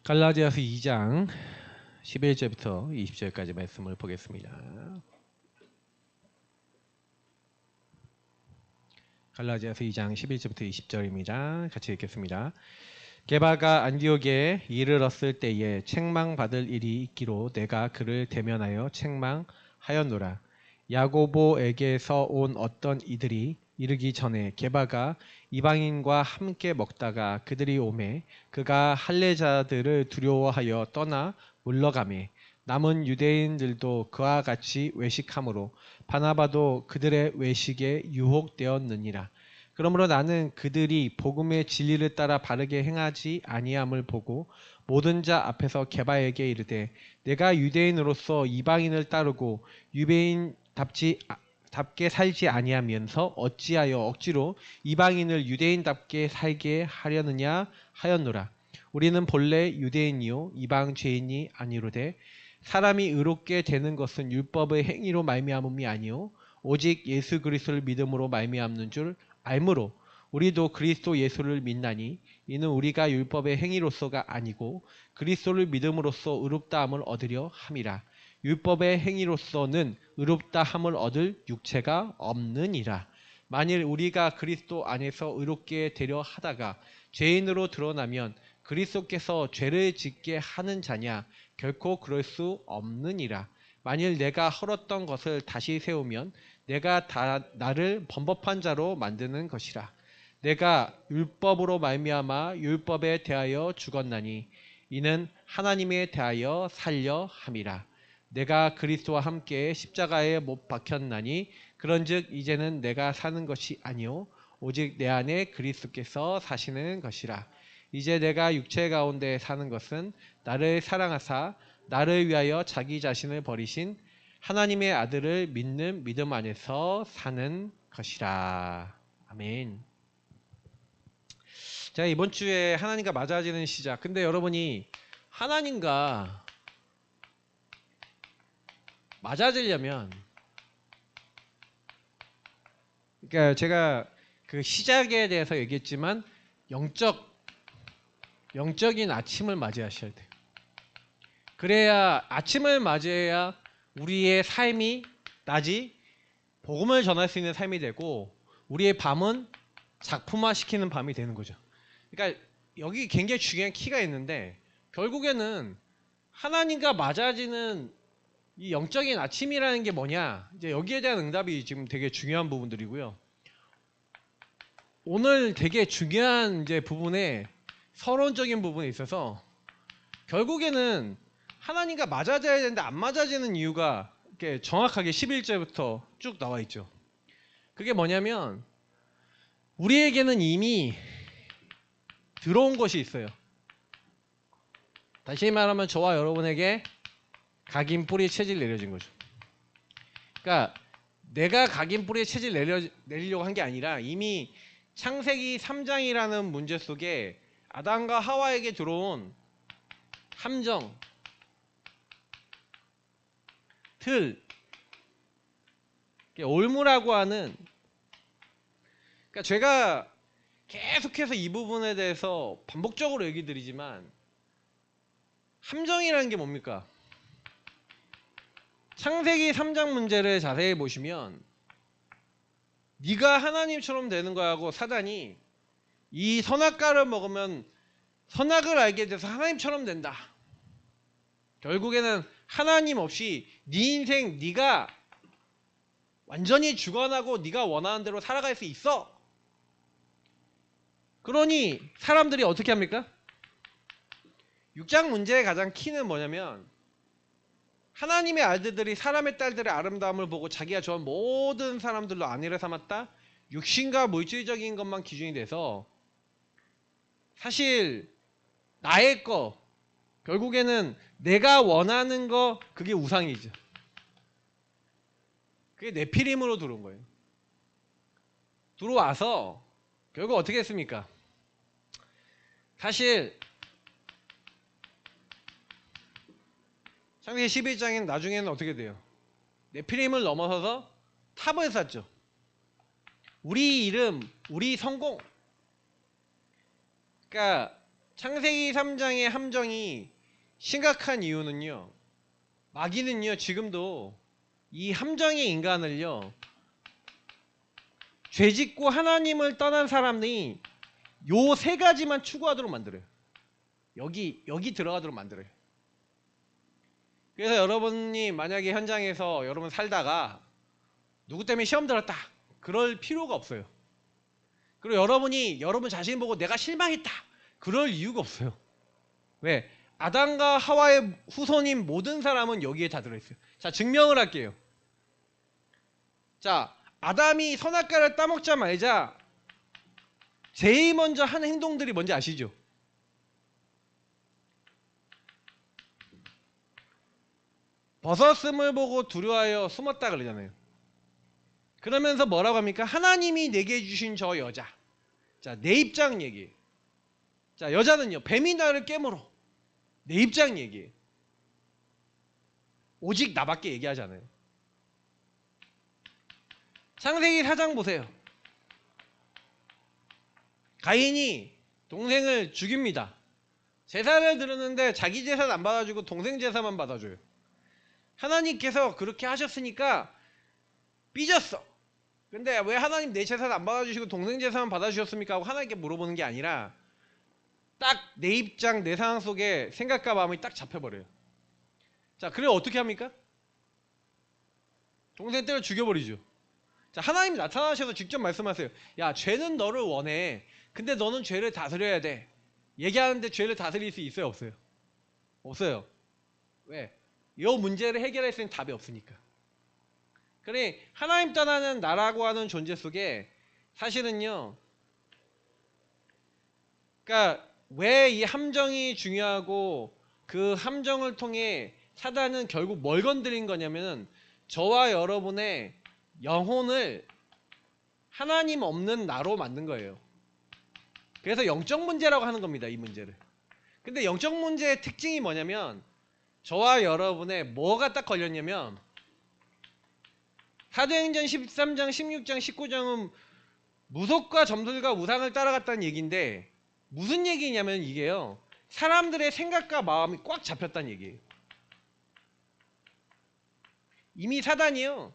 갈라디아서 2장 11절부터 20절까지 말씀을 보겠습니다. 갈라디아서 2장 11절부터 20절입니다. 같이 읽겠습니다. 게바가 안디옥에 이르렀을 때에 책망받을 일이 있기로 내가 그를 대면하여 책망하였노라. 야고보에게서 온 어떤 이들이 이르기 전에 게바가 이방인과 함께 먹다가 그들이 오매 그가 할례자들을 두려워하여 떠나 물러가매 남은 유대인들도 그와 같이 외식함으로 바나바도 그들의 외식에 유혹되었느니라. 그러므로 나는 그들이 복음의 진리를 따라 바르게 행하지 아니함을 보고 모든 자 앞에서 게바에게 이르되 내가 유대인으로서 이방인을 따르고 유대인답게 살지 아니하면서 어찌하여 억지로 이방인을 유대인답게 살게 하려느냐 하였노라. 우리는 본래 유대인이요 이방 죄인이 아니로되 사람이 의롭게 되는 것은 율법의 행위로 말미암음이 아니요 오직 예수 그리스도를 믿음으로 말미암는 줄 알므로 우리도 그리스도 예수를 믿나니 이는 우리가 율법의 행위로서가 아니고 그리스도를 믿음으로써 의롭다함을 얻으려 함이라. 율법의 행위로서는 의롭다함을 얻을 육체가 없느니라. 만일 우리가 그리스도 안에서 의롭게 되려 하다가 죄인으로 드러나면 그리스도께서 죄를 짓게 하는 자냐? 결코 그럴 수 없느니라. 만일 내가 헐었던 것을 다시 세우면 내가 다 나를 범법한 자로 만드는 것이라. 내가 율법으로 말미암아 율법에 대하여 죽었나니 이는 하나님에 대하여 살려 함이라. 내가 그리스도와 함께 십자가에 못 박혔나니 그런즉 이제는 내가 사는 것이 아니요 오직 내 안에 그리스도께서 사시는 것이라. 이제 내가 육체 가운데 사는 것은 나를 사랑하사 나를 위하여 자기 자신을 버리신 하나님의 아들을 믿는 믿음 안에서 사는 것이라. 아멘. 자, 이번 주에 하나님과 맞아지는 시작. 근데 여러분이 하나님과 맞아지려면, 그러니까 제가 그 시작에 대해서 얘기했지만 영적인 아침을 맞이하셔야 돼요. 그래야 아침을 맞이해야 우리의 삶이 낮이 복음을 전할 수 있는 삶이 되고 우리의 밤은 작품화시키는 밤이 되는 거죠. 그러니까 여기 굉장히 중요한 키가 있는데 결국에는 하나님과 맞아지는 이 영적인 아침이라는 게 뭐냐? 이제 여기에 대한 응답이 지금 되게 중요한 부분들이고요. 오늘 되게 중요한 이제 부분에 서론적인 부분에 있어서 결국에는 하나님과 맞아져야 되는데 안 맞아지는 이유가 이렇게 정확하게 11절부터 쭉 나와 있죠. 그게 뭐냐면 우리에게는 이미 들어온 것이 있어요. 다시 말하면 저와 여러분에게 각인 뿌리 체질 내려진 거죠. 그러니까 내가 각인 뿌리에 체질 내리려고 한 게 아니라 이미 창세기 3장이라는 문제 속에 아담과 하와에게 들어온 함정, 틀, 올무라고 하는, 그러니까 제가 계속해서 이 부분에 대해서 반복적으로 얘기 드리지만 함정이라는 게 뭡니까? 창세기 3장 문제를 자세히 보시면 네가 하나님처럼 되는 거하고 사단이 이 선악과를 먹으면 선악을 알게 돼서 하나님처럼 된다. 결국에는 하나님 없이 네 인생 네가 완전히 주관하고 네가 원하는 대로 살아갈 수 있어. 그러니 사람들이 어떻게 합니까? 6장 문제의 가장 키는 뭐냐면 하나님의 아들들이 사람의 딸들의 아름다움을 보고 자기가 좋아하는 모든 사람들로 아내를 삼았다. 육신과 물질적인 것만 기준이 돼서 사실 나의 거 결국에는 내가 원하는 거 그게 우상이죠. 그게 네피림으로 들어온 거예요. 들어와서 결국 어떻게 했습니까? 사실 창세기 11장에는 나중에는 어떻게 돼요? 네피림을 넘어서서 탑을 쌓죠. 우리 이름, 우리 성공. 그러니까 창세기 3장의 함정이 심각한 이유는요, 마귀는요 지금도 이 함정의 인간을요 죄짓고 하나님을 떠난 사람이 요 세 가지만 추구하도록 만들어요. 여기 들어가도록 만들어요. 그래서 여러분이 만약에 현장에서 여러분 살다가 누구 때문에 시험 들었다 그럴 필요가 없어요. 그리고 여러분이 여러분 자신 보고 내가 실망했다 그럴 이유가 없어요. 왜? 아담과 하와의 후손인 모든 사람은 여기에 다 들어있어요. 자, 증명을 할게요. 자, 아담이 선악과를 따먹자마자 제일 먼저 하는 행동들이 뭔지 아시죠? 벗었음을 보고 두려워하여 숨었다 그러잖아요. 그러면서 뭐라고 합니까? 하나님이 내게 주신 저 여자. 자, 내 입장 얘기예요. 자, 여자는요, 뱀이 나를 깨물어. 내 입장 얘기예요. 오직 나밖에 얘기하지 않아요. 창세기 4장 보세요. 가인이 동생을 죽입니다. 제사를 드렸는데 자기 제사는 안 받아주고 동생 제사만 받아줘요. 하나님께서 그렇게 하셨으니까 삐졌어. 근데 왜 하나님 내 제사는 안 받아주시고 동생 제사만 받아주셨습니까? 하고 하나님께 물어보는 게 아니라 딱 내 입장 내 상황 속에 생각과 마음이 딱 잡혀버려요. 자, 그래 어떻게 합니까? 동생 때려 죽여버리죠. 자, 하나님이 나타나셔서 직접 말씀하세요. 야, 죄는 너를 원해. 근데 너는 죄를 다스려야 돼. 얘기하는데 죄를 다스릴 수 있어요, 없어요? 없어요. 왜? 이 문제를 해결할 수 있는 답이 없으니까. 그래, 하나님 떠나는 나라고 하는 존재 속에 사실은요, 그러니까 왜 이 함정이 중요하고 그 함정을 통해 사단은 결국 뭘 건드린 거냐면 저와 여러분의 영혼을 하나님 없는 나로 만든 거예요. 그래서 영적 문제라고 하는 겁니다, 이 문제를. 근데 영적 문제의 특징이 뭐냐면 저와 여러분의 뭐가 딱 걸렸냐면 사도행전 13장, 16장, 19장은 무속과 점술과 우상을 따라갔다는 얘기인데 무슨 얘기냐면 이게요, 사람들의 생각과 마음이 꽉 잡혔다는 얘기예요. 이미 사단이요,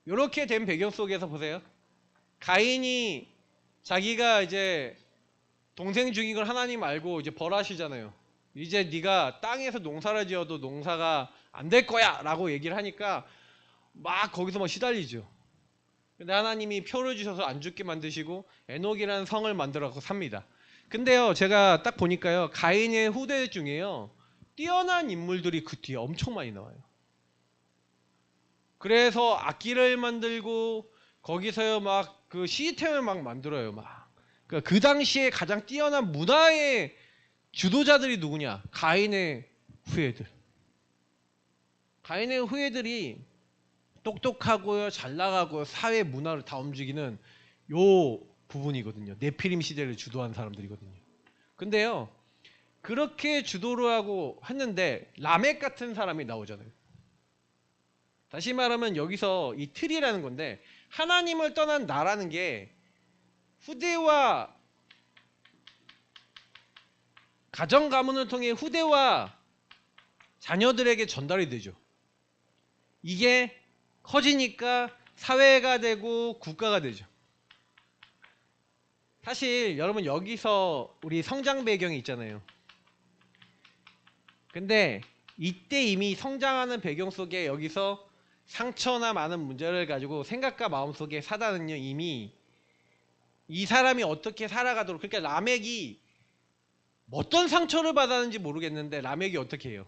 이렇게 된 배경 속에서 보세요. 가인이 자기가 이제 동생 죽인 걸 하나님 알고 이제 벌하시잖아요. 이제 네가 땅에서 농사를 지어도 농사가 안 될 거야 라고 얘기를 하니까 막 거기서 막 시달리죠. 근데 하나님이 표를 주셔서 안 죽게 만드시고 에녹이라는 성을 만들어서 삽니다. 근데요, 제가 딱 보니까요, 가인의 후대 중에요 뛰어난 인물들이 그 뒤에 엄청 많이 나와요. 그래서 악기를 만들고 거기서요 막 그 시스템을 막 만들어요. 막 그 당시에 가장 뛰어난 문화의 주도자들이 누구냐? 가인의 후예들. 가인의 후예들이 똑똑하고요, 잘 나가고요, 사회 문화를 다 움직이는 요 부분이거든요. 네피림 시대를 주도한 사람들이거든요. 근데요, 그렇게 주도를 하고 했는데 라멕 같은 사람이 나오잖아요. 다시 말하면 여기서 이 틀이라는 건데, 하나님을 떠난 나라는 게 후대와 가정 가문을 통해 후대와 자녀들에게 전달이 되죠. 이게 커지니까 사회가 되고 국가가 되죠. 사실 여러분 여기서 우리 성장 배경이 있잖아요. 근데 이때 이미 성장하는 배경 속에 여기서 상처나 많은 문제를 가지고 생각과 마음 속에 사단은요 이미 이 사람이 어떻게 살아가도록, 그러니까 라멕이 어떤 상처를 받았는지 모르겠는데 라멕이 어떻게 해요?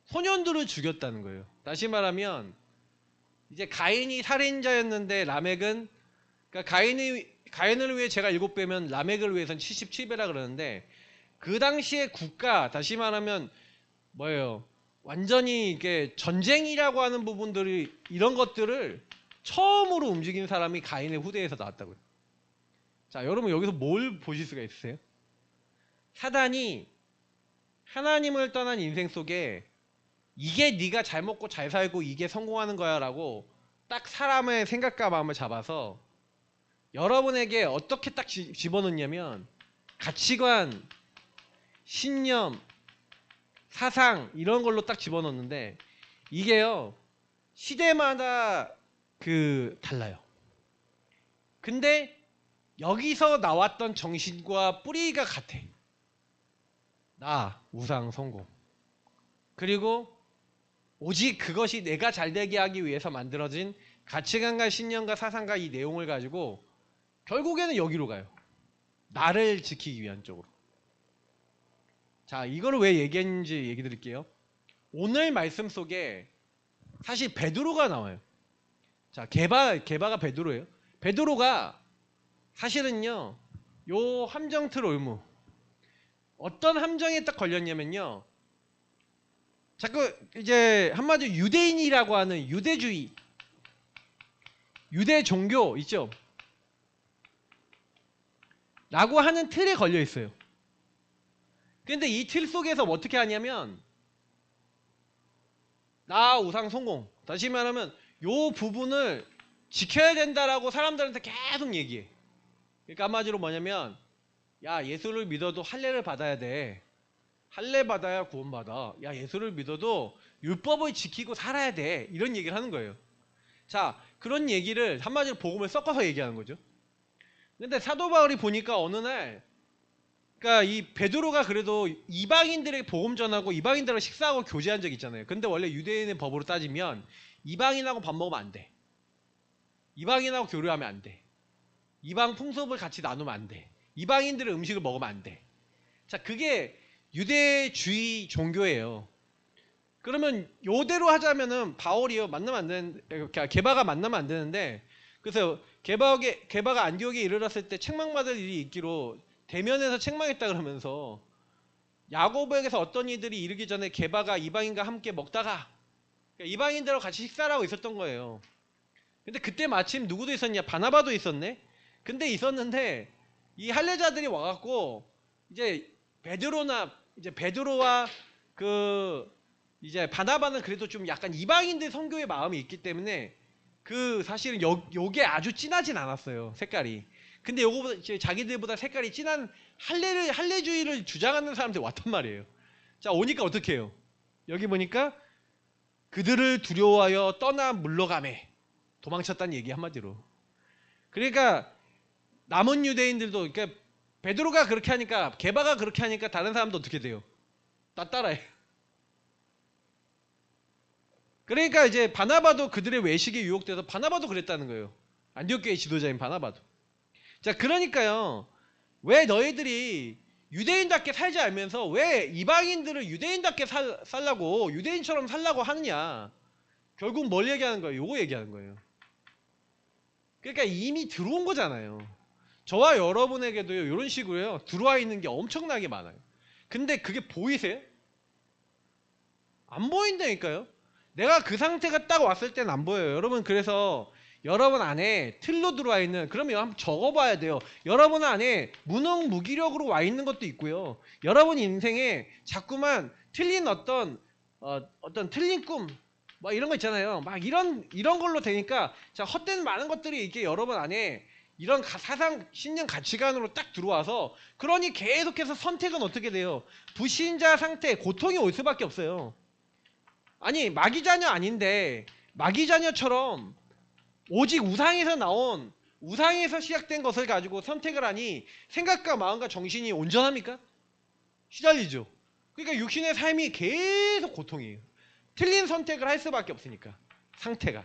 소년들을 죽였다는 거예요. 다시 말하면 이제 가인이 살인자였는데 라멕은, 그러니까 가인을 위해 제가 7배면 라멕을 위해서는 77배라 그러는데 그 당시의 국가, 다시 말하면 뭐예요? 완전히 이게 전쟁이라고 하는 부분들이, 이런 것들을 처음으로 움직인 사람이 가인의 후대에서 나왔다고요. 자, 여러분 여기서 뭘 보실 수가 있으세요? 사단이 하나님을 떠난 인생 속에 이게 네가 잘 먹고 잘 살고 이게 성공하는 거야 라고 딱 사람의 생각과 마음을 잡아서 여러분에게 어떻게 딱 집어넣냐면 가치관, 신념, 사상 이런 걸로 딱 집어넣는데 이게요 시대마다 달라요. 근데 여기서 나왔던 정신과 뿌리가 같아. 나 우상 성공. 그리고 오직 그것이 내가 잘되게 하기 위해서 만들어진 가치관과 신념과 사상과 이 내용을 가지고 결국에는 여기로 가요. 나를 지키기 위한 쪽으로. 자, 이거를 왜 얘기했는지 얘기 드릴게요. 오늘 말씀 속에 사실 베드로가 나와요. 자, 게바가 베드로예요. 베드로가 사실은요, 요 함정틀 올무. 어떤 함정에 딱 걸렸냐면요. 자꾸 이제 한마디로 유대인이라고 하는 유대주의, 유대 종교 있죠? 라고 하는 틀에 걸려 있어요. 근데 이 틀 속에서 어떻게 하냐면 나 우상 성공. 다시 말하면 요 부분을 지켜야 된다라고 사람들한테 계속 얘기해. 그러니까 한마디로 뭐냐면 야 예수를 믿어도 할례를 받아야 돼. 할례 받아야 구원받아. 야 예수를 믿어도 율법을 지키고 살아야 돼. 이런 얘기를 하는 거예요. 자 그런 얘기를 한마디로 복음을 섞어서 얘기하는 거죠. 근데 사도 바울이 보니까 어느 날 그러니까 이 베드로가 그래도 이방인들에게 복음 전하고 이방인들하고 식사하고 교제한 적 있잖아요. 근데 원래 유대인의 법으로 따지면 이방인하고 밥 먹으면 안 돼. 이방인하고 교류하면 안 돼. 이방 풍습을 같이 나누면 안 돼. 이방인들의 음식을 먹으면 안 돼. 자, 그게 유대주의 종교예요. 그러면 요대로 하자면은 바울이요 만나면 안 되는, 게바가 만나면 안 되는데, 그래서 게바가 안디옥에 이르렀을 때 책망받을 일이 있기로 대면에서 책망했다 그러면서 야고보에게서 어떤 이들이 이르기 전에 게바가 이방인과 함께 먹다가 그러니까 이방인들하고 같이 식사를 하고 있었던 거예요. 근데 그때 마침 누구도 있었냐? 바나바도 있었네. 근데 있었는데 이 할례자들이 와갖고 이제 베드로와 이제 바나바는 그래도 좀 약간 이방인들 선교의 마음이 있기 때문에 사실은 요게 아주 진하진 않았어요. 색깔이. 근데 요거보다 자기들보다 색깔이 진한 할례주의를 주장하는 사람들이 왔단 말이에요. 자 오니까 어떻게 해요? 여기 보니까 그들을 두려워하여 떠나 물러가매. 도망쳤다는 얘기 한마디로. 그러니까 남은 유대인들도 그러니까 베드로가 그렇게 하니까 게바가 그렇게 하니까 다른 사람도 어떻게 돼요? 다 따라해. 그러니까 이제 바나바도 그들의 외식에 유혹돼서 바나바도 그랬다는 거예요. 안디옥 교회 지도자인 바나바도. 자 그러니까요. 왜 너희들이 유대인답게 살지 않으면서 왜 이방인들을 유대인답게 살라고 유대인처럼 살라고 하느냐. 결국 뭘 얘기하는 거예요? 요거 얘기하는 거예요. 그러니까 이미 들어온 거잖아요. 저와 여러분에게도 이런 식으로요. 들어와 있는 게 엄청나게 많아요. 근데 그게 보이세요? 안 보인다니까요. 내가 그 상태가 딱 왔을 때는 안 보여요. 여러분 그래서 여러분 안에 틀로 들어와 있는 그러면 한번 적어봐야 돼요. 여러분 안에 무능무기력으로 와 있는 것도 있고요. 여러분 인생에 자꾸만 틀린 어떤 틀린 꿈 뭐 이런 거 있잖아요. 막 이런 걸로 되니까 자 헛된 많은 것들이 이렇게 여러분 안에 이런 사상 신념 가치관으로 딱 들어와서 그러니 계속해서 선택은 어떻게 돼요? 불신자 상태 고통이 올 수밖에 없어요. 아니 마귀자녀 아닌데 마귀자녀처럼 오직 우상에서 시작된 것을 가지고 선택을 하니 생각과 마음과 정신이 온전합니까? 시달리죠. 그러니까 육신의 삶이 계속 고통이에요. 틀린 선택을 할 수밖에 없으니까 상태가.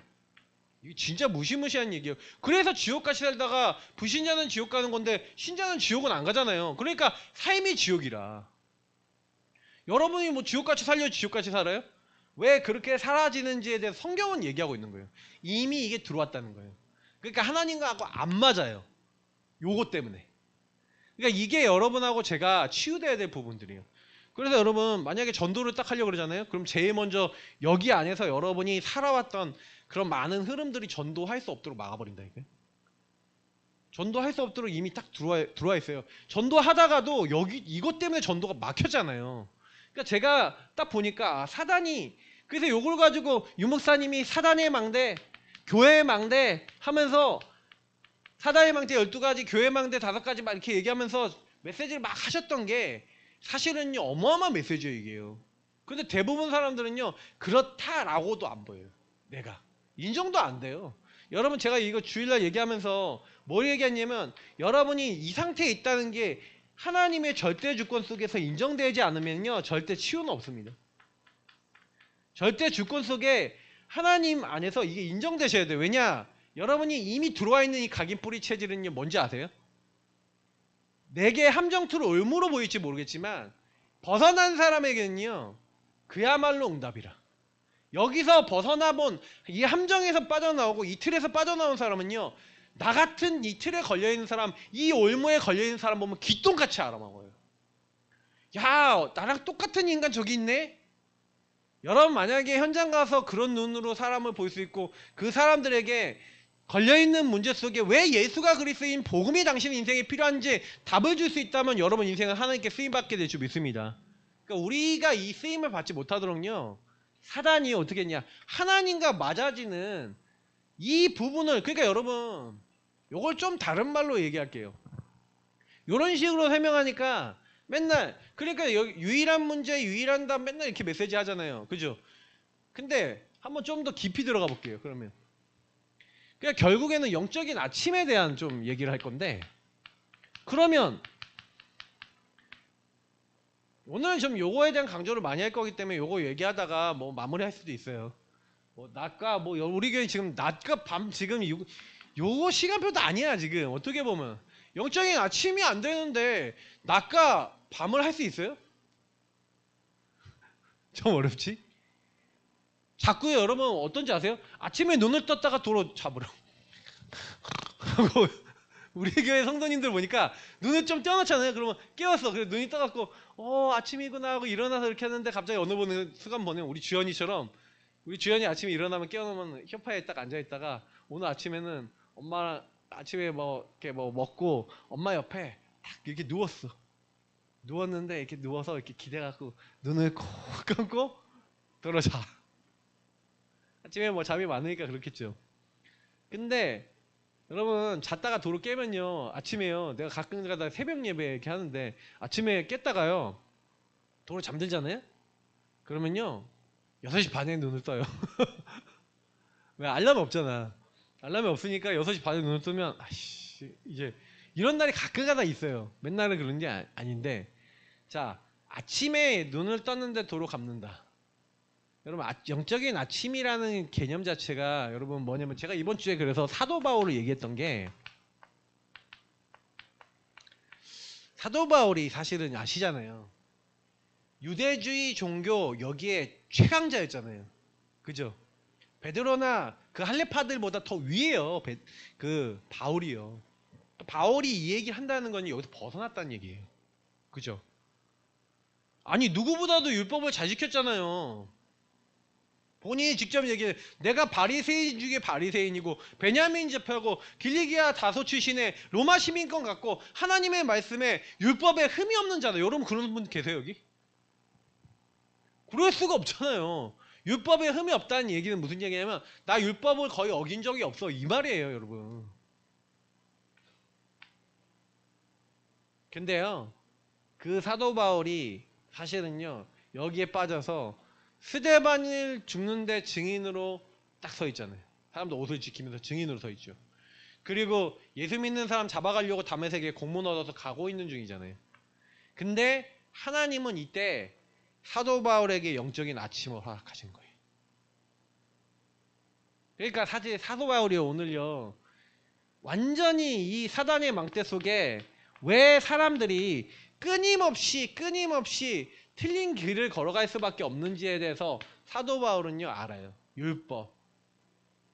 이게 진짜 무시무시한 얘기예요. 그래서 지옥같이 살다가 불신자는 지옥 가는 건데 신자는 지옥은 안 가잖아요. 그러니까 삶이 지옥이라. 여러분이 뭐 지옥같이 살려요? 지옥같이 살아요? 왜 그렇게 사라지는지에 대해서 성경은 얘기하고 있는 거예요. 이미 이게 들어왔다는 거예요. 그러니까 하나님하고 안 맞아요. 요거 때문에. 그러니까 이게 여러분하고 제가 치유돼야 될 부분들이에요. 그래서 여러분 만약에 전도를 딱 하려고 그러잖아요. 그럼 제일 먼저 여기 안에서 여러분이 살아왔던 그런 많은 흐름들이 전도할 수 없도록 막아버린다 이게. 전도할 수 없도록 이미 딱 들어와 있어요. 전도하다가도 이것 때문에 전도가 막혔잖아요. 그러니까 제가 딱 보니까 사단이 그래서 요걸 가지고 유목사님이 사단의 망대, 교회의 망대 하면서 사단의 망대 12가지, 교회의 망대 5가지 막 이렇게 얘기하면서 메시지를 막 하셨던 게 사실은요 어마어마한 메시지예요 이게요. 근데 대부분 사람들은요 그렇다라고도 안 보여요. 내가 인정도 안 돼요. 여러분 제가 이거 주일날 얘기하면서 뭘 얘기했냐면 여러분이 이 상태에 있다는 게 하나님의 절대 주권 속에서 인정되지 않으면요 절대 치유는 없습니다. 절대 주권 속에 하나님 안에서 이게 인정되셔야 돼요. 왜냐? 여러분이 이미 들어와 있는 이 각인 뿌리 체질은요 뭔지 아세요? 내게 함정투를 올무로 보일지 모르겠지만 벗어난 사람에게는요 그야말로 응답이라. 여기서 벗어나본 이 함정에서 빠져나오고 이 틀에서 빠져나온 사람은요 나 같은 이 틀에 걸려있는 사람, 이 올무에 걸려있는 사람 보면 기똥같이 알아먹어요. 야, 나랑 똑같은 인간 저기 있네? 여러분 만약에 현장 가서 그런 눈으로 사람을 볼 수 있고 그 사람들에게 걸려있는 문제 속에 왜 예수가 그리스도인 복음이 당신 인생에 필요한지 답을 줄 수 있다면 여러분 인생은 하나님께 쓰임받게 될 줄 믿습니다. 그러니까 우리가 이 쓰임을 받지 못하도록요 사단이 어떻게 했냐, 하나님과 맞아지는 이 부분을, 그러니까 여러분 요걸 좀 다른 말로 얘기할게요. 요런 식으로 설명하니까 맨날, 그러니까 유일한 문제 유일한 답 맨날 이렇게 메시지 하잖아요. 그죠? 근데 한번 좀 더 깊이 들어가 볼게요. 그러면 그러니까 결국에는 영적인 아침에 대한 좀 얘기를 할 건데, 그러면 오늘은 좀 요거에 대한 강조를 많이 할 거기 때문에 요거 얘기하다가 뭐 마무리할 수도 있어요. 뭐 낮과 뭐 우리 교회 지금 낮과 밤 지금 요거 시간표도 아니야 지금. 어떻게 보면 영적인 아침이 안 되는데 낮과 밤을 할 수 있어요? 좀 어렵지? 자꾸 여러분 어떤지 아세요? 아침에 눈을 떴다가 도로 잡으러 하고 우리 교회 성도님들 보니까 눈을 좀 떼어놓잖아요. 그러면 깨웠어. 그래서 눈이 떠갖고 아침이구나 하고 일어나서 이렇게 하는데 갑자기 어느 보는 순간 보면 우리 주연이처럼, 우리 주연이 아침에 일어나면 깨어놓으면 소파에 딱 앉아있다가 오늘 아침에는 엄마 아침에 뭐 이렇게 뭐 먹고 엄마 옆에 딱 이렇게 누웠어. 누웠는데 이렇게 누워서 이렇게 기대갖고 눈을 콕 감고 들어자. 아침에 뭐 잠이 많으니까 그렇겠죠. 근데 여러분 잤다가 도로 깨면요 아침에요, 내가 가끔 가다 새벽 예배 이렇게 하는데 아침에 깼다가요 도로 잠들잖아요. 그러면요 6시 반에 눈을 떠요. 왜? 알람이 없잖아. 알람이 없으니까 6시 반에 눈을 뜨면 아이씨, 이제 이런 날이 가끔 가다 있어요. 맨날은 그런 게 아닌데, 자 아침에 눈을 떴는데 도로 감는다. 여러분 영적인 아침이라는 개념 자체가 여러분 뭐냐면, 제가 이번 주에 그래서 사도 바울을 얘기했던 게, 사도 바울이 사실은 아시잖아요. 유대주의 종교 여기에 최강자였잖아요. 그죠? 베드로나 그 할례파들보다 더 위에요. 그 바울이요. 바울이 이 얘기를 한다는 건 여기서 벗어났다는 얘기예요. 그죠? 아니 누구보다도 율법을 잘 지켰잖아요. 본인이 직접 얘기해. 내가 바리새인 중에 바리새인이고 베냐민 지파고 길리기아 다소 출신의 로마 시민권 갖고 하나님의 말씀에 율법에 흠이 없는 자다. 여러분 그런 분 계세요 여기? 그럴 수가 없잖아요. 율법에 흠이 없다는 얘기는 무슨 얘기냐면 나 율법을 거의 어긴 적이 없어 이 말이에요 여러분. 근데요 그 사도 바울이 사실은요 여기에 빠져서 스데반을 죽는데 증인으로 딱 서 있잖아요. 사람들 옷을 지키면서 증인으로 서 있죠. 그리고 예수 믿는 사람 잡아가려고 다메섹에 공문 얻어서 가고 있는 중이잖아요. 근데 하나님은 이때 사도 바울에게 영적인 아침을 허락하신 거예요. 그러니까 사실 사도 바울이 오늘요 완전히 이 사단의 망대 속에 왜 사람들이 끊임없이 틀린 길을 걸어갈 수밖에 없는지에 대해서 사도 바울은요 알아요. 율법,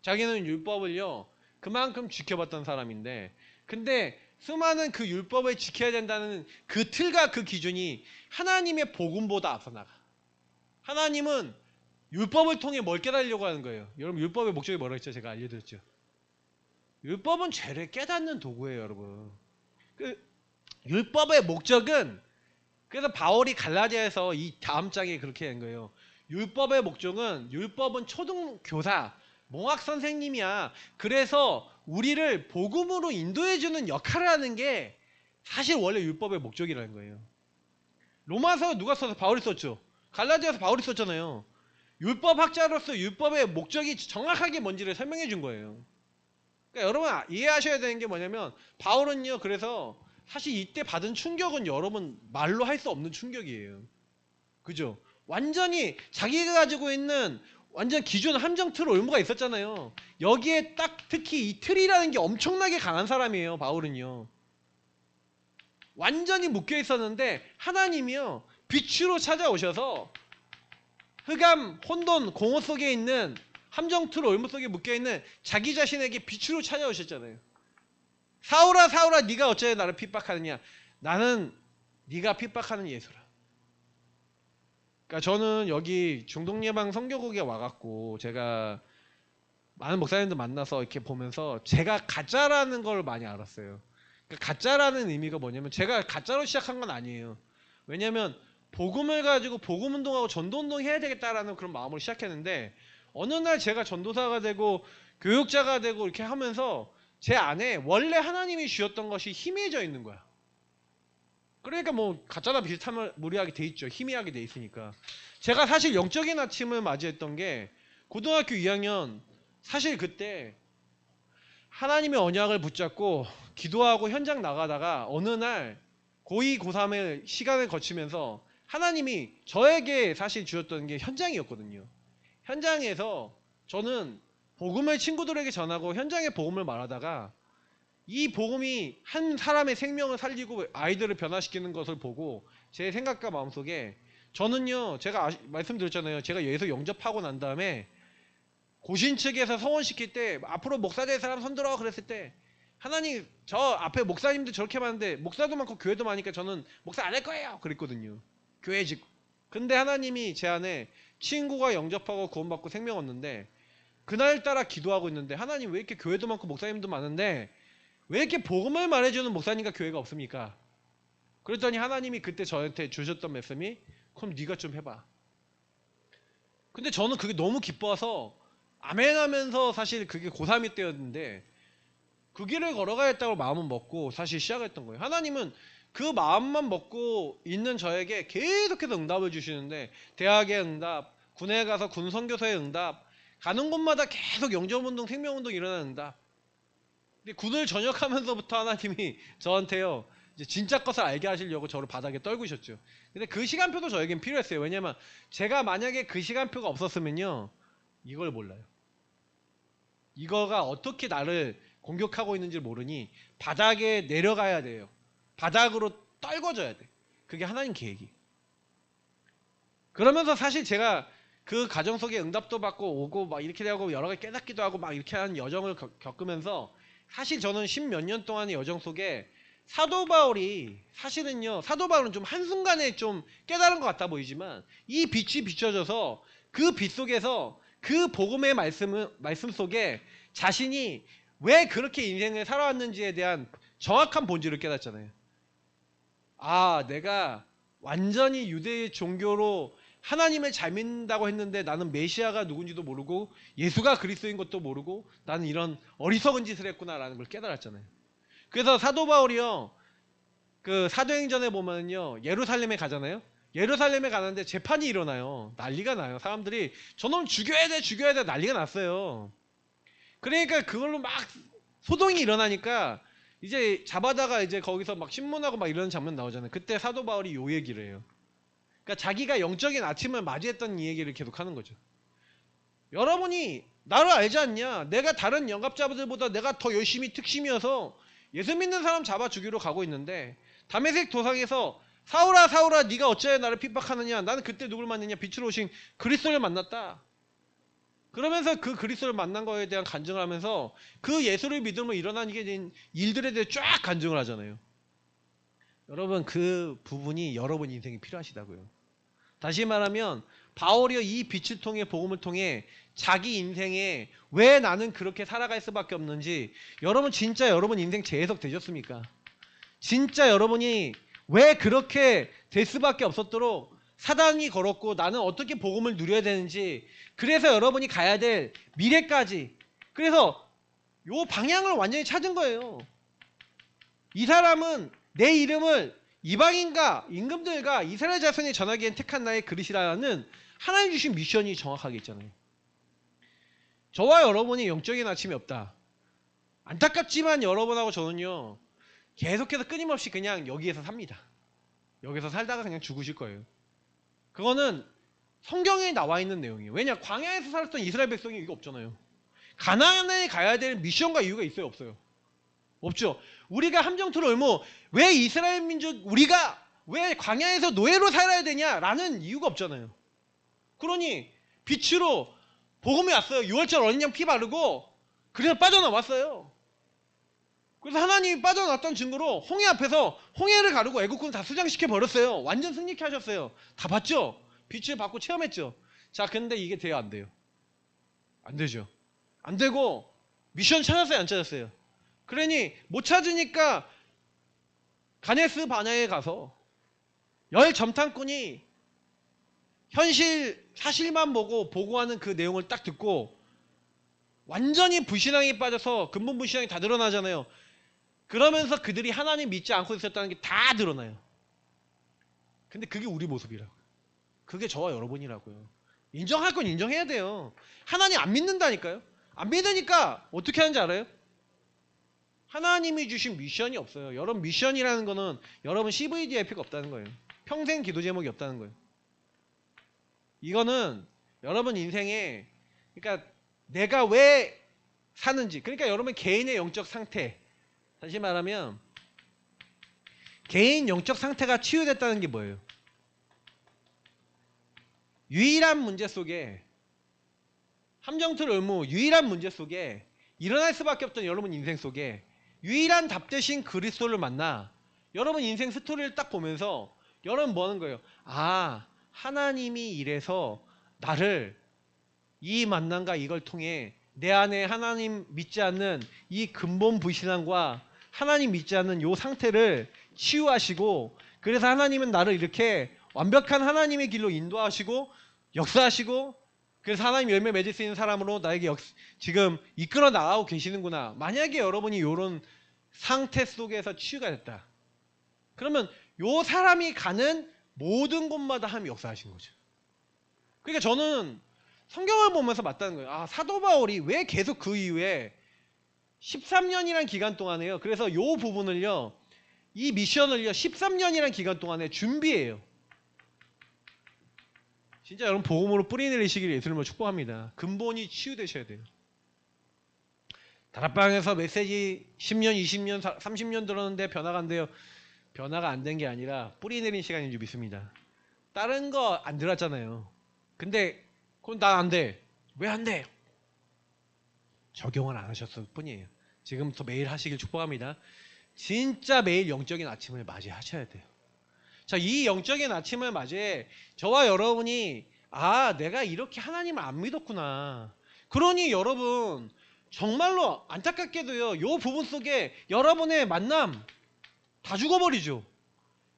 자기는 율법을요 그만큼 지켜봤던 사람인데, 근데 수많은 그 율법을 지켜야 된다는 그 틀과 그 기준이 하나님의 복음보다 앞서 나가. 하나님은 율법을 통해 뭘 깨달으려고 하는 거예요. 여러분 율법의 목적이 뭐라고 했죠? 제가 알려드렸죠. 율법은 죄를 깨닫는 도구예요 여러분. 그 율법의 목적은, 그래서 바울이 갈라디아에서 이 다음 장에 그렇게 한 거예요. 율법의 목적은, 율법은 초등교사, 몽학 선생님이야. 그래서 우리를 복음으로 인도해주는 역할을 하는 게 사실 원래 율법의 목적이라는 거예요. 로마서 누가 써서? 바울이 썼죠. 갈라디아서 바울이 썼잖아요. 율법학자로서 율법의 목적이 정확하게 뭔지를 설명해 준 거예요. 그러니까 여러분 이해하셔야 되는 게 뭐냐면 바울은요, 그래서 사실 이때 받은 충격은 여러분 말로 할 수 없는 충격이에요. 그죠? 완전히 자기가 가지고 있는 완전 기존 함정 틀 올무가 있었잖아요. 여기에 딱 특히 이 틀이라는 게 엄청나게 강한 사람이에요. 바울은요. 완전히 묶여 있었는데 하나님이요, 빛으로 찾아오셔서 흑암, 혼돈, 공허 속에 있는 함정틀 올무 속에 묶여있는 자기 자신에게 빛으로 찾아오셨잖아요. 사울아 사울아 네가 어째 나를 핍박하느냐. 나는 네가 핍박하는 예수라. 그러니까 저는 여기 중동예방 선교국에 와갖고 제가 많은 목사님들 만나서 이렇게 보면서 제가 가짜라는 걸 많이 알았어요. 그러니까 가짜라는 의미가 뭐냐면 제가 가짜로 시작한 건 아니에요. 왜냐면 복음을 가지고 복음 운동하고 전도 운동 해야 되겠다라는 그런 마음으로 시작했는데 어느 날 제가 전도사가 되고 교육자가 되고 이렇게 하면서 제 안에 원래 하나님이 주셨던 것이 희미해져 있는 거야. 그러니까 뭐 가짜나 비슷하면 무리하게 돼 있죠. 희미하게 돼 있으니까. 제가 사실 영적인 아침을 맞이했던 게 고등학교 2학년, 사실 그때 하나님의 언약을 붙잡고 기도하고 현장 나가다가 어느 날 고2, 고3의 시간을 거치면서 하나님이 저에게 사실 주셨던 게 현장이었거든요. 현장에서 저는 복음을 친구들에게 전하고 현장의 복음을 말하다가 이 복음이 한 사람의 생명을 살리고 아이들을 변화시키는 것을 보고 제 생각과 마음속에 저는요, 제가 말씀드렸잖아요. 제가 여기서 영접하고 난 다음에 고신 측에서 서원시킬 때 앞으로 목사 될 사람 손들어 그랬을 때 하나님, 저 앞에 목사님도 저렇게 많은데 목사도 많고 교회도 많으니까 저는 목사 안 할 거예요 그랬거든요. 교회직. 근데 하나님이 제 안에 친구가 영접하고 구원받고 생명 얻는데 그날따라 기도하고 있는데 하나님 왜 이렇게 교회도 많고 목사님도 많은데 왜 이렇게 복음을 말해주는 목사님과 교회가 없습니까? 그랬더니 하나님이 그때 저한테 주셨던 말씀이 그럼 네가 좀 해봐. 근데 저는 그게 너무 기뻐서 아멘 하면서 사실 그게 고3이 때였는데 그 길을 걸어가겠다고 마음은 먹고 사실 시작했던 거예요. 하나님은 그 마음만 먹고 있는 저에게 계속해서 응답을 주시는데 대학의 응답, 군에 가서 군 선교사의 응답, 가는 곳마다 계속 영접운동, 생명운동 일어나는 응답. 근데 군을 전역하면서부터 하나님이 저한테요, 이제 진짜 것을 알게 하시려고 저를 바닥에 떨구셨죠. 근데 그 시간표도 저에겐 필요했어요. 왜냐면 제가 만약에 그 시간표가 없었으면요, 이걸 몰라요. 이거가 어떻게 나를 공격하고 있는지 모르니 바닥에 내려가야 돼요. 바닥으로 떨궈져야 돼. 그게 하나님 계획이. 그러면서 사실 제가 그 가정 속에 응답도 받고 오고 막 이렇게 되고 여러 가지 깨닫기도 하고 막 이렇게 하는 여정을 겪으면서 사실 저는 10몇 년 동안의 여정 속에 사도 바울이 사실은요, 사도 바울은 좀 한순간에 좀 깨달은 것 같아 보이지만 이 빛이 비춰져서 그 빛 속에서 그 복음의 말씀 속에 자신이 왜 그렇게 인생을 살아왔는지에 대한 정확한 본질을 깨닫잖아요. 아, 내가 완전히 유대의 종교로 하나님을 잘 믿는다고 했는데 나는 메시아가 누군지도 모르고 예수가 그리스도인 것도 모르고 나는 이런 어리석은 짓을 했구나라는 걸 깨달았잖아요. 그래서 사도 바울이요, 그 사도행전에 보면요, 예루살렘에 가잖아요. 예루살렘에 가는데 재판이 일어나요. 난리가 나요. 사람들이 저놈 죽여야 돼 죽여야 돼 난리가 났어요. 그러니까 그걸로 막 소동이 일어나니까 이제 잡아다가 이제 거기서 막 신문하고 막 이런 장면 나오잖아요. 그때 사도 바울이 요 얘기를 해요. 그러니까 자기가 영적인 아침을 맞이했던 이 얘기를 계속 하는 거죠. 여러분이 나를 알지 않냐? 내가 다른 영갑자들보다 내가 더 열심히 특심이어서 예수 믿는 사람 잡아 주기로 가고 있는데 다메섹 도상에서 사울아 사울아 네가 어찌하여 나를 핍박하느냐? 나는 그때 누굴 만났냐? 빛으로 오신 그리스도를 만났다. 그러면서 그 그리스도를 만난 거에 대한 간증을 하면서 그 예수를 믿으면 일어나게 된 일들에 대해 쫙 간증을 하잖아요. 여러분 그 부분이 여러분 인생에 필요하시다고요. 다시 말하면 바울이 이 빛을 통해 복음을 통해 자기 인생에 왜 나는 그렇게 살아갈 수밖에 없는지 여러분 진짜 여러분 인생 재해석 되셨습니까? 진짜 여러분이 왜 그렇게 될 수밖에 없었도록 사단이 걸었고 나는 어떻게 복음을 누려야 되는지 그래서 여러분이 가야 될 미래까지 그래서 요 방향을 완전히 찾은 거예요. 이 사람은 내 이름을 이방인과 임금들과 이스라엘 자손이 전하기엔 택한 나의 그릇이라는 하나님 주신 미션이 정확하게 있잖아요. 저와 여러분이 영적인 아침이 없다. 안타깝지만 여러분하고 저는요, 계속해서 끊임없이 그냥 여기에서 삽니다. 여기서 살다가 그냥 죽으실 거예요. 그거는 성경에 나와 있는 내용이에요. 왜냐? 광야에서 살았던 이스라엘 백성이 이거 없잖아요. 가나안에 가야 될 미션과 이유가 있어요? 없어요? 없죠. 우리가 함정토를 얼모 왜 이스라엘 민족 우리가 왜 광야에서 노예로 살아야 되냐라는 이유가 없잖아요. 그러니 빛으로 복음이 왔어요. 6월절 어린 양 피 바르고 그래서 빠져나왔어요. 그래서 하나님이 빠져나왔던 증거로 홍해 앞에서 홍해를 가르고 애국군 다 수장시켜 버렸어요. 완전 승리케 하셨어요. 다 봤죠? 빛을 받고 체험했죠. 자, 근데 이게 돼요, 안 돼요? 안 되죠. 안 되고 미션 찾았어요, 안 찾았어요? 그러니 못 찾으니까 가네스 바냐에 가서 열 점탕꾼이 현실 사실만 보고 보고하는 그 내용을 딱 듣고 완전히 불신앙에 빠져서 근본 불신앙이 다 드러나잖아요. 그러면서 그들이 하나님 믿지 않고 있었다는 게 다 드러나요. 근데 그게 우리 모습이라고. 그게 저와 여러분이라고요. 인정할 건 인정해야 돼요. 하나님 안 믿는다니까요. 안 믿으니까 어떻게 하는지 알아요? 하나님이 주신 미션이 없어요. 여러분 미션이라는 거는 여러분 CVDIP가 없다는 거예요. 평생 기도 제목이 없다는 거예요. 이거는 여러분 인생에 그러니까 내가 왜 사는지, 그러니까 여러분 개인의 영적 상태, 다시 말하면 개인 영적 상태가 치유됐다는 게 뭐예요? 유일한 문제 속에 함정틀 의무 유일한 문제 속에 일어날 수밖에 없던 여러분 인생 속에 유일한 답 대신 그리스도를 만나 여러분 인생 스토리를 딱 보면서 여러분 뭐 하는 거예요? 아, 하나님이 이래서 나를 이 만남과 이걸 통해 내 안에 하나님 믿지 않는 이 근본 불신앙과 하나님 믿지 않는 이 상태를 치유하시고, 그래서 하나님은 나를 이렇게 완벽한 하나님의 길로 인도하시고 역사하시고, 그래서 하나님 열매 맺을 수 있는 사람으로 나에게 지금 이끌어 나가고 계시는구나. 만약에 여러분이 이런 상태 속에서 치유가 됐다, 그러면 이 사람이 가는 모든 곳마다 하나님이 역사하신 거죠. 그러니까 저는 성경을 보면서 맞다는 거예요. 아, 사도 바울이 왜 계속 그 이후에 13년이라는 기간 동안에요. 그래서 이 부분을요, 이 미션을요 13년이라는 기간 동안에 준비해요. 진짜 여러분 복음으로 뿌리내리시길 예수님으로 축복합니다. 근본이 치유되셔야 돼요. 다락방에서 메시지 10년, 20년, 30년 들었는데 변화가 안 돼요. 변화가 안 된 게 아니라 뿌리내린 시간인 줄 믿습니다. 다른 거 안 들었잖아요. 근데 그건 난 안 돼. 왜 안 돼? 적용을 안 하셨을 뿐이에요. 지금부터 매일 하시길 축복합니다. 진짜 매일 영적인 아침을 맞이하셔야 돼요. 자, 이 영적인 아침을 맞이해 저와 여러분이 아, 내가 이렇게 하나님을 안 믿었구나. 그러니 여러분 정말로 안타깝게도요, 이 부분 속에 여러분의 만남 다 죽어버리죠.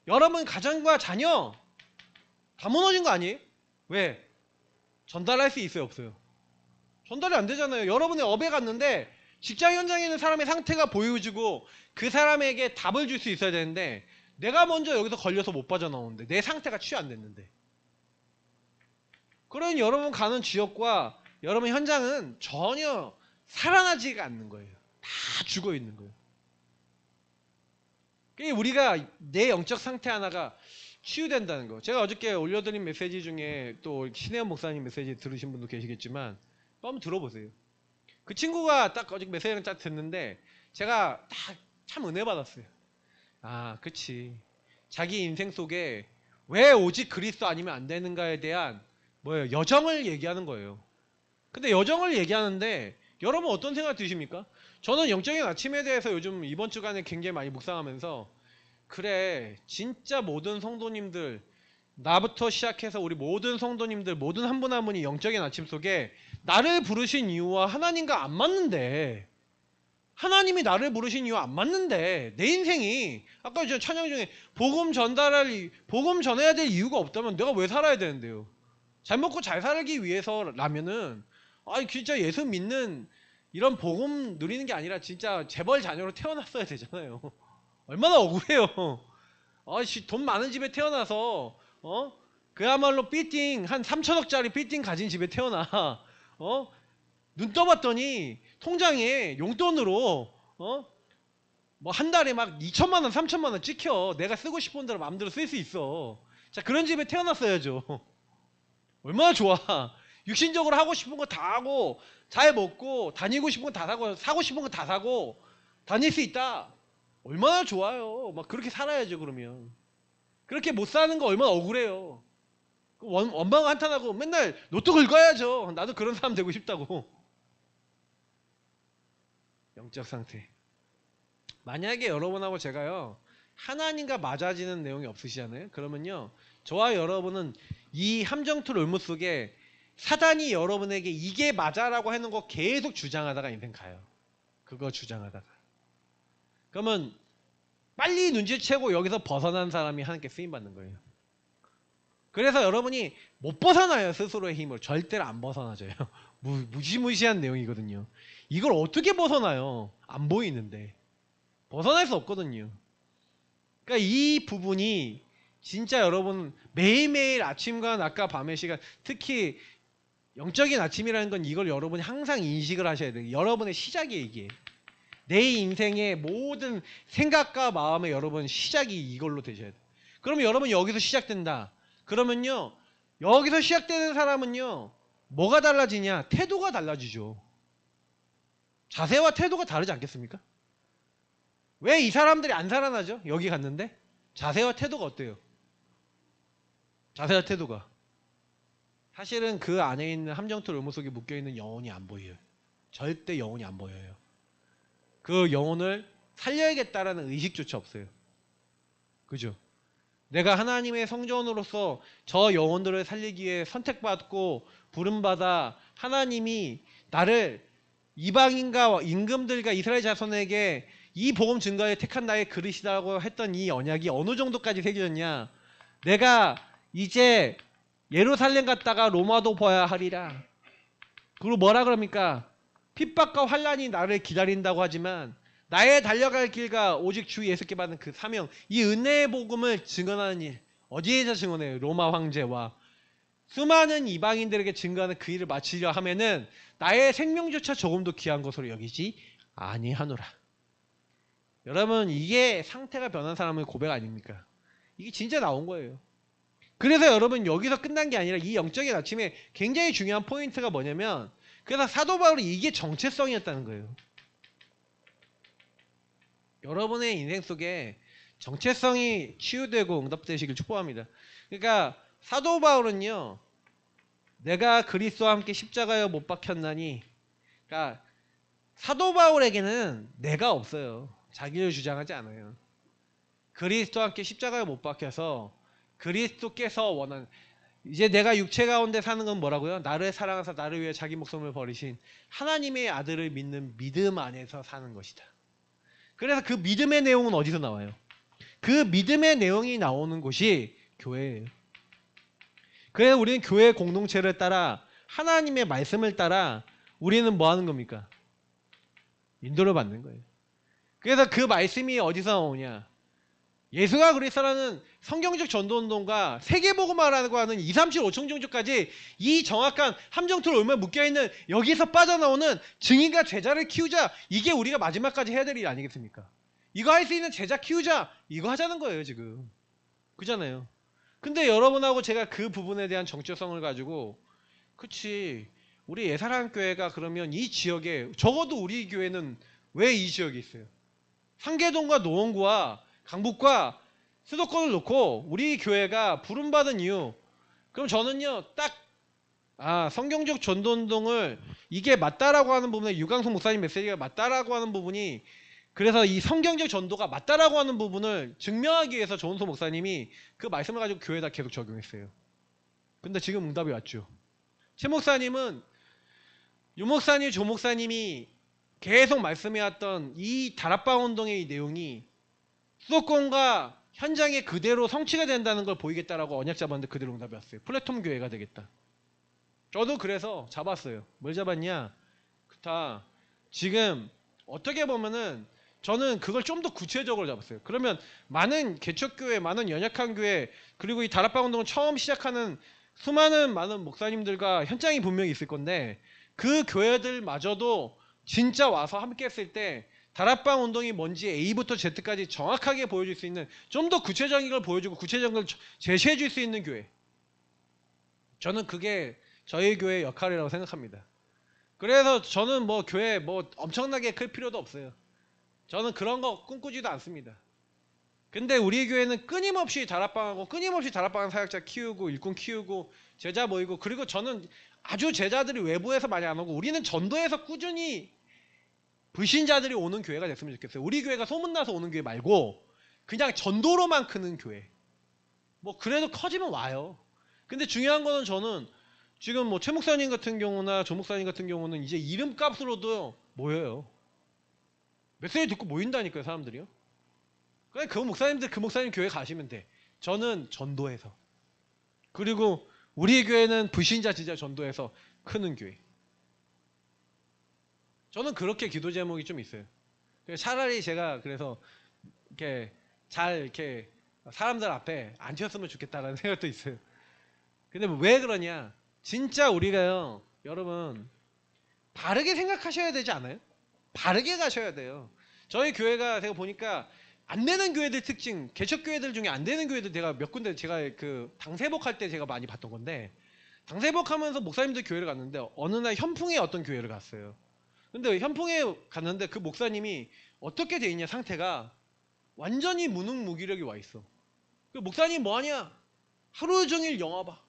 여러분 가정과 자녀 다 무너진 거 아니에요? 왜? 전달할 수 있어요, 없어요? 전달이 안 되잖아요. 여러분의 업에 갔는데 직장 현장에 있는 사람의 상태가 보여지고 그 사람에게 답을 줄 수 있어야 되는데 내가 먼저 여기서 걸려서 못 빠져나오는데 내 상태가 치유 안 됐는데, 그러니 여러분 가는 지역과 여러분 현장은 전혀 살아나지가 않는 거예요. 다 죽어 있는 거예요. 그러니까 우리가 내 영적 상태 하나가 치유된다는 거. 제가 어저께 올려드린 메시지 중에 또 신혜원 목사님 메시지 들으신 분도 계시겠지만 한번 들어보세요. 그 친구가 딱 어저께 메시지를 딱 듣는데 제가 딱 참 은혜 받았어요. 아, 그치. 자기 인생 속에 왜 오직 그리스도 아니면 안 되는가에 대한 뭐예요? 여정을 얘기하는 거예요. 근데 여정을 얘기하는데 여러분 어떤 생각 드십니까? 저는 영적인 아침에 대해서 요즘 이번 주간에 굉장히 많이 묵상하면서 그래, 진짜 모든 성도님들, 나부터 시작해서 우리 모든 성도님들 모든 한 분 한 분이 영적인 아침 속에 나를 부르신 이유와 하나님과 안 맞는데, 하나님이 나를 부르신 이유와 안 맞는데 내 인생이 아까 저 찬양 중에 복음 전해야 될 이유가 없다면 내가 왜 살아야 되는데요? 잘 먹고 잘 살기 위해서라면은 아니 진짜 예수 믿는 이런 복음 누리는 게 아니라 진짜 재벌 자녀로 태어났어야 되잖아요. 얼마나 억울해요. 아씨 돈 많은 집에 태어나서 그야말로 빌딩 한 3천억짜리 빌딩 가진 집에 태어나 눈 떠봤더니 통장에 용돈으로 뭐 한 달에 막 2천만 원, 3천만 원 찍혀. 내가 쓰고 싶은 대로 마음대로 쓸 수 있어. 자 그런 집에 태어났어야죠. 얼마나 좋아. 육신적으로 하고 싶은 거 다 하고 잘 먹고 다니고 싶은 거 다 사고 싶은 거 다 사고 다닐 수 있다. 얼마나 좋아요. 막 그렇게 살아야죠. 그러면 그렇게 못 사는 거 얼마나 억울해요. 원망 한탄하고 맨날 로또 긁어야죠. 나도 그런 사람 되고 싶다고. 영적 상태. 만약에 여러분하고 제가요 하나님과 맞아지는 내용이 없으시잖아요. 그러면요 저와 여러분은 이 함정틀 올무 속에 사단이 여러분에게 이게 맞아라고 하는 거 계속 주장하다가 인생 가요. 그거 주장하다가. 그러면 빨리 눈치채고 여기서 벗어난 사람이 하나님께 쓰임받는 거예요. 그래서 여러분이 못 벗어나요. 스스로의 힘을. 절대로 안 벗어나져요. 무시무시한 내용이거든요. 이걸 어떻게 벗어나요? 안 보이는데. 벗어날 수 없거든요. 그러니까 이 부분이 진짜 여러분 매일매일 아침과 낮과 밤의 시간, 특히 영적인 아침이라는 건 이걸 여러분이 항상 인식을 하셔야 돼요. 여러분의 시작이에요. 이게 내 인생의 모든 생각과 마음의 여러분 시작이 이걸로 되셔야 돼요. 그러면 여러분 여기서 시작된다. 그러면요 여기서 시작되는 사람은요 뭐가 달라지냐? 태도가 달라지죠. 자세와 태도가 다르지 않겠습니까? 왜 이 사람들이 안 살아나죠? 여기 갔는데 자세와 태도가 어때요? 자세와 태도가 사실은 그 안에 있는 함정틀 올무 속에 묶여있는 영혼이 안 보여요. 절대 영혼이 안 보여요. 그 영혼을 살려야겠다라는 의식조차 없어요. 그죠? 내가 하나님의 성전으로서 저 영혼들을 살리기 위해 선택받고 부름받아 하나님이 나를 이방인과 임금들과 이스라엘 자손에게 이 복음 증거에 택한 나의 그릇이라고 했던 이 언약이 어느 정도까지 새겨졌냐. 내가 이제 예루살렘 갔다가 로마도 봐야 하리라. 그리고 뭐라 그럽니까? 핍박과 환란이 나를 기다린다고 하지만 나의 달려갈 길과 오직 주 예수께 받은 그 사명, 이 은혜의 복음을 증언하는 일. 어디에서 증언해요? 로마 황제와 수많은 이방인들에게 증거하는 그 일을 마치려 하면은 나의 생명조차 조금도 귀한 것으로 여기지 아니하노라. 여러분 이게 상태가 변한 사람의 고백 아닙니까? 이게 진짜 나온 거예요. 그래서 여러분 여기서 끝난 게 아니라 이 영적인 아침에 굉장히 중요한 포인트가 뭐냐면 그래서 사도 바울이 이게 정체성이었다는 거예요. 여러분의 인생 속에 정체성이 치유되고 응답되시길 축복합니다. 그러니까 사도 바울은요. 내가 그리스도와 함께 십자가에 못 박혔나니 그러니까 사도 바울에게는 내가 없어요. 자기를 주장하지 않아요. 그리스도와 함께 십자가에 못 박혀서 그리스도께서 원하는 이제 내가 육체 가운데 사는 건 뭐라고요? 나를 사랑하사 나를 위해 자기 목숨을 버리신 하나님의 아들을 믿는 믿음 안에서 사는 것이다. 그래서 그 믿음의 내용은 어디서 나와요? 그 믿음의 내용이 나오는 곳이 교회예요. 그래서 우리는 교회 공동체를 따라 하나님의 말씀을 따라 우리는 뭐 하는 겁니까? 인도를 받는 거예요. 그래서 그 말씀이 어디서 나오냐? 예수가 그리스도라는 성경적 전도운동과 세계복음화라고 하는 2, 3, 7, 5천 종족까지 이 정확한 함정틀 얼마나 묶여있는 여기서 빠져나오는 증인과 제자를 키우자. 이게 우리가 마지막까지 해야 될 일 아니겠습니까? 이거 할 수 있는 제자 키우자. 이거 하자는 거예요 지금. 그잖아요. 근데 여러분하고 제가 그 부분에 대한 정체성을 가지고 그치 우리 예사랑교회가 그러면 이 지역에 적어도 우리 교회는 왜 이 지역에 있어요? 상계동과 노원구와 강북과 수도권을 놓고 우리 교회가 부름받은 이유 그럼 저는요 딱 성경적 전도운동을 이게 맞다라고 하는 부분에 유광석 목사님 메시지가 맞다라고 하는 부분이 그래서 이 성경적 전도가 맞다라고 하는 부분을 증명하기 위해서 조은소 목사님이 그 말씀을 가지고 교회에다 계속 적용했어요. 근데 지금 응답이 왔죠. 최 목사님은 유 목사님, 조 목사님이 계속 말씀해왔던 이 다락방 운동의 이 내용이 수도권과 현장에 그대로 성취가 된다는 걸 보이겠다라고 언약 잡았는데 그대로 응답이 왔어요. 플랫폼 교회가 되겠다. 저도 그래서 잡았어요. 뭘 잡았냐? 지금 어떻게 보면은 저는 그걸 좀 더 구체적으로 잡았어요. 그러면 많은 개척교회, 많은 연약한 교회, 그리고 이 다락방 운동을 처음 시작하는 수많은 많은 목사님들과 현장이 분명히 있을 건데 그 교회들마저도 진짜 와서 함께 했을 때 다락방 운동이 뭔지 A부터 Z까지 정확하게 보여줄 수 있는 좀 더 구체적인 걸 보여주고 구체적인 걸 제시해 줄 수 있는 교회. 저는 그게 저희 교회의 역할이라고 생각합니다. 그래서 저는 뭐 교회 뭐 엄청나게 클 필요도 없어요. 저는 그런 거 꿈꾸지도 않습니다. 근데 우리 교회는 끊임없이 다락방하고 끊임없이 다락방 사역자 키우고 일꾼 키우고 제자 모이고, 그리고 저는 아주 제자들이 외부에서 많이 안 오고 우리는 전도에서 꾸준히 불신자들이 오는 교회가 됐으면 좋겠어요. 우리 교회가 소문나서 오는 교회 말고 그냥 전도로만 크는 교회. 뭐 그래도 커지면 와요. 근데 중요한 거는 저는 지금 뭐 최 목사님 같은 경우나 조 목사님 같은 경우는 이제 이름값으로도 모여요. 메시지 듣고 모인다니까요, 사람들이요. 그래, 그 목사님들 그 목사님 교회 가시면 돼. 저는 전도해서. 그리고 우리 교회는 불신자 진짜 전도해서 크는 교회. 저는 그렇게 기도 제목이 좀 있어요. 차라리 제가 그래서 이렇게 잘 이렇게 사람들 앞에 안 튀었으면 좋겠다라는 생각도 있어요. 근데 왜 그러냐? 진짜 우리가요, 여러분 바르게 생각하셔야 되지 않아요? 바르게 가셔야 돼요. 저희 교회가 제가 보니까 안 되는 교회들 특징, 개척 교회들 중에 안 되는 교회들 제가 몇 군데 제가 그 당세복 할 때 제가 많이 봤던 건데, 당세복 하면서 목사님들 교회를 갔는데 어느 날 현풍의 어떤 교회를 갔어요. 근데 현풍에 갔는데 그 목사님이 어떻게 돼 있냐, 상태가 완전히 무능무기력이 와 있어. 그 목사님 뭐 하냐? 하루 종일 영화 봐.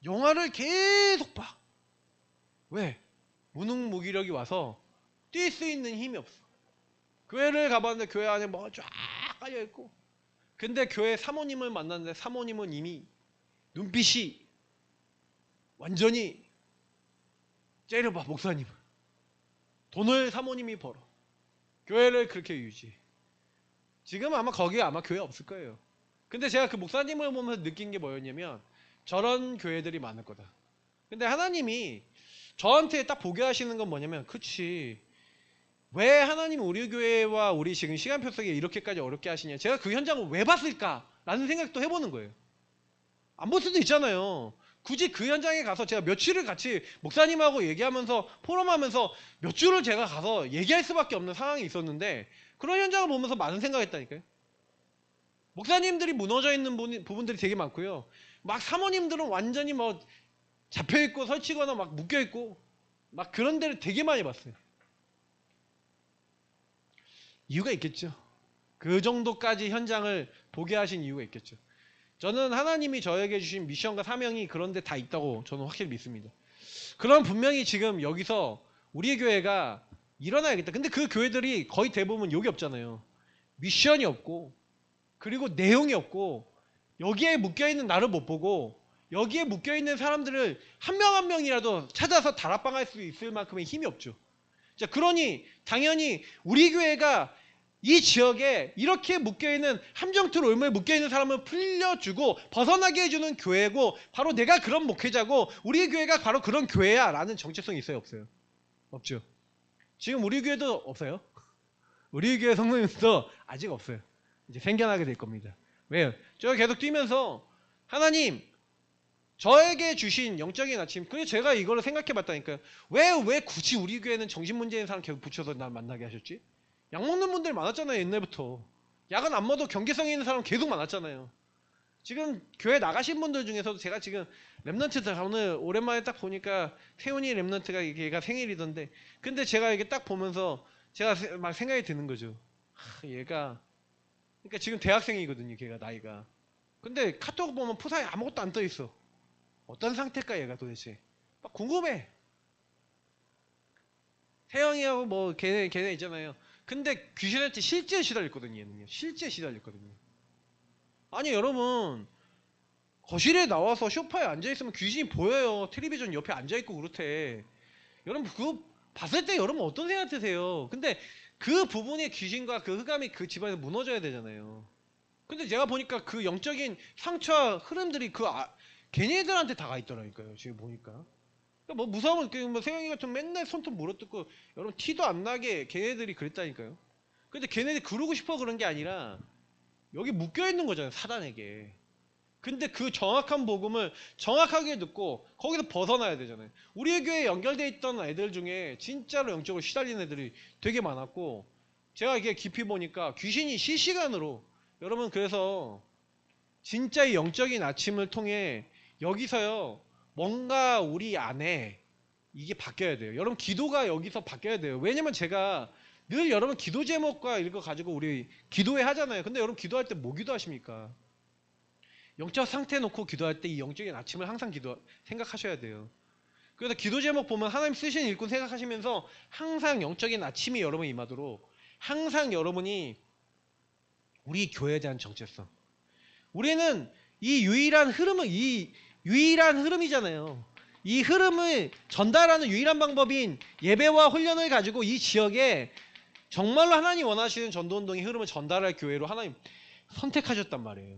영화를 계속 봐. 왜? 무능무기력이 와서 뛸 수 있는 힘이 없어. 교회를 가봤는데 교회 안에 뭐 쫙 깔려 있고, 근데 교회 사모님을 만났는데 사모님은 이미 눈빛이 완전히 째려봐. 목사님 돈을 사모님이 벌어 교회를 그렇게 유지. 지금 아마 거기에 아마 교회 없을 거예요. 근데 제가 그 목사님을 보면서 느낀 게 뭐였냐면 저런 교회들이 많을 거다. 근데 하나님이 저한테 딱 보게 하시는 건 뭐냐면, 그치, 왜 하나님이 우리 교회와 우리 지금 시간표 속에 이렇게까지 어렵게 하시냐, 제가 그 현장을 왜 봤을까 라는 생각도 해보는 거예요. 안 볼 수도 있잖아요. 굳이 그 현장에 가서 제가 며칠을 같이 목사님하고 얘기하면서 포럼하면서 몇 주를 제가 가서 얘기할 수밖에 없는 상황이 있었는데, 그런 현장을 보면서 많은 생각했다니까요. 목사님들이 무너져 있는 부분들이 되게 많고요. 막 사모님들은 완전히 뭐 잡혀있고 설치거나 막 묶여있고 막 그런 데를 되게 많이 봤어요. 이유가 있겠죠. 그 정도까지 현장을 보게 하신 이유가 있겠죠. 저는 하나님이 저에게 주신 미션과 사명이 그런 데 다 있다고 저는 확실히 믿습니다. 그럼 분명히 지금 여기서 우리 교회가 일어나야겠다. 근데 그 교회들이 거의 대부분 여기 없잖아요. 미션이 없고, 그리고 내용이 없고, 여기에 묶여있는 나를 못 보고 여기에 묶여있는 사람들을 한 명 한 명이라도 찾아서 다락방할 수 있을 만큼의 힘이 없죠. 자, 그러니 당연히 우리 교회가 이 지역에 이렇게 묶여있는 함정틀 올무에 묶여있는 사람을 풀려주고 벗어나게 해주는 교회고, 바로 내가 그런 목회자고 우리 교회가 바로 그런 교회야 라는 정체성이 있어요, 없어요? 없죠. 지금 우리 교회도 없어요. 우리 교회 성도님도 아직 없어요. 이제 생겨나게 될 겁니다. 왜요? 제가 계속 뛰면서 하나님 저에게 주신 영적인 아침, 그래서 제가 이거를 생각해 봤다니까요. 왜 굳이 우리 교회는 정신문제인 사람 계속 붙여서 날 만나게 하셨지? 약 먹는 분들 많았잖아요, 옛날부터. 약은 안 먹어도 경계성이 있는 사람 계속 많았잖아요. 지금 교회 나가신 분들 중에서도 제가 지금 랩런트들 오늘 오랜만에 딱 보니까 태훈이 랩런트가 얘가 생일이던데, 근데 제가 이게 딱 보면서 제가 막 생각이 드는 거죠. 얘가 그러니까 지금 대학생이거든요, 걔가 나이가. 근데 카톡 보면 프사에 아무것도 안 떠 있어. 어떤 상태일까 얘가 도대체? 막 궁금해. 태영이하고 뭐 걔네 있잖아요. 근데 귀신한테 실제 시달렸거든요, 얘는요. 실제 시달렸거든요. 아니 여러분, 거실에 나와서 소파에 앉아있으면 귀신이 보여요. 텔레비전 옆에 앉아있고 그렇대. 여러분 그거 봤을 때 여러분 어떤 생각 드세요? 근데 그 부분의 귀신과 그 흑암이 그 집안에서 무너져야 되잖아요. 근데 제가 보니까 그 영적인 상처와 흐름들이 걔네들한테 다가 있더라니까요, 지금 보니까. 그러니까 뭐 무서우면 뭐 세영이 같은 맨날 손톱 물어뜯고 여러분 티도 안 나게 걔네들이 그랬다니까요. 근데 걔네들이 그러고 싶어 그런 게 아니라 여기 묶여 있는 거잖아요, 사단에게. 근데 그 정확한 복음을 정확하게 듣고 거기서 벗어나야 되잖아요. 우리의 교회에 연결돼 있던 애들 중에 진짜로 영적으로 시달린 애들이 되게 많았고, 제가 이게 깊이 보니까 귀신이 실시간으로, 여러분 그래서 진짜 이 영적인 아침을 통해 여기서요 뭔가 우리 안에 이게 바뀌어야 돼요. 여러분 기도가 여기서 바뀌어야 돼요. 왜냐면 제가 늘 여러분 기도 제목과 이거 가지고 우리 기도회 하잖아요. 근데 여러분 기도할 때 뭐 기도하십니까? 영적 상태 놓고 기도할 때 이 영적인 아침을 항상 생각하셔야 돼요. 그래서 기도 제목 보면 하나님 쓰신 일꾼 생각하시면서 항상 영적인 아침이 여러분 임하도록, 항상 여러분이 우리 교회에 대한 정체성, 우리는 이 유일한 흐름이잖아요. 이 흐름을 전달하는 유일한 방법인 예배와 훈련을 가지고 이 지역에 정말로 하나님 원하시는 전도운동의 흐름을 전달할 교회로 하나님 선택하셨단 말이에요.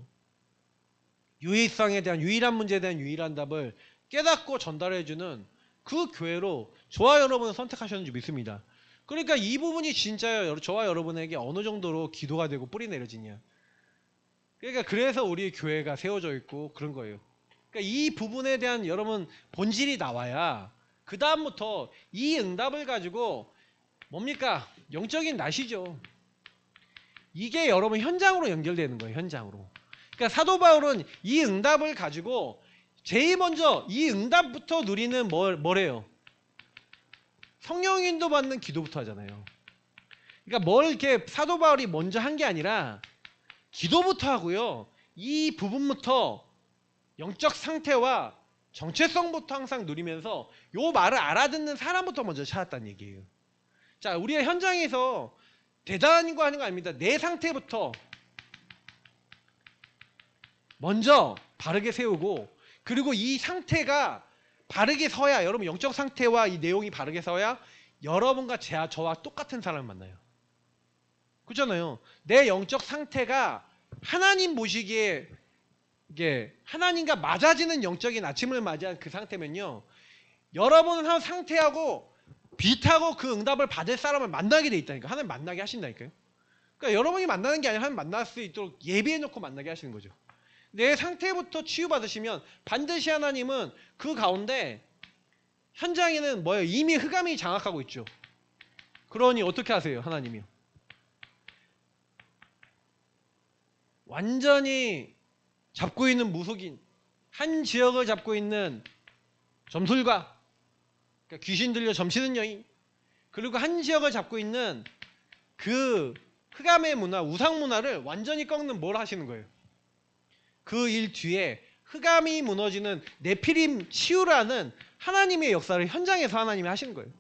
유일성에 대한, 유일한 문제에 대한 유일한 답을 깨닫고 전달해주는 그 교회로 저와 여러분을 선택하셨는지 믿습니다. 그러니까 이 부분이 진짜 저와 여러분에게 어느 정도로 기도가 되고 뿌리 내려지냐. 그러니까 그래서 우리 교회가 세워져 있고 그런 거예요. 그러니까 이 부분에 대한 여러분 본질이 나와야 그 다음부터 이 응답을 가지고 뭡니까? 영적인 낫이죠. 이게 여러분 현장으로 연결되는 거예요. 현장으로. 그러니까 사도 바울은 이 응답을 가지고 제일 먼저 이 응답부터 누리는 뭐래요? 성령 인도 받는 기도부터 하잖아요. 그러니까 뭘 이렇게 사도 바울이 먼저 한 게 아니라 기도부터 하고요. 이 부분부터 영적 상태와 정체성부터 항상 누리면서 요 말을 알아듣는 사람부터 먼저 찾았다는 얘기예요. 자, 우리가 현장에서 대단한 거 하는 거 아닙니다. 내 상태부터 먼저 바르게 세우고, 그리고 이 상태가 바르게 서야, 여러분 영적 상태와 이 내용이 바르게 서야 여러분과 저와 똑같은 사람을 만나요. 그렇잖아요. 내 영적 상태가 하나님 보시기에 이게 하나님과 맞아지는 영적인 아침을 맞이한 그 상태면요, 여러분은 한 상태하고 비슷하고 그 응답을 받을 사람을 만나게 돼 있다니까. 하나님 만나게 하신다니까요. 그러니까 여러분이 만나는 게 아니라 하나님 만날 수 있도록 예비해 놓고 만나게 하시는 거죠. 내 상태부터 치유받으시면 반드시 하나님은 그 가운데 현장에는 뭐예요? 이미 흑암이 장악하고 있죠. 그러니 어떻게 하세요? 하나님이요. 완전히 잡고 있는 무속인, 한 지역을 잡고 있는 점술가, 그러니까 귀신 들려 점치는 여인, 그리고 한 지역을 잡고 있는 그 흑암의 문화, 우상 문화를 완전히 꺾는 뭘 하시는 거예요? 그 일 뒤에 흑암이 무너지는 네피림 치유라는 하나님의 역사를 현장에서 하나님이 하시는 거예요.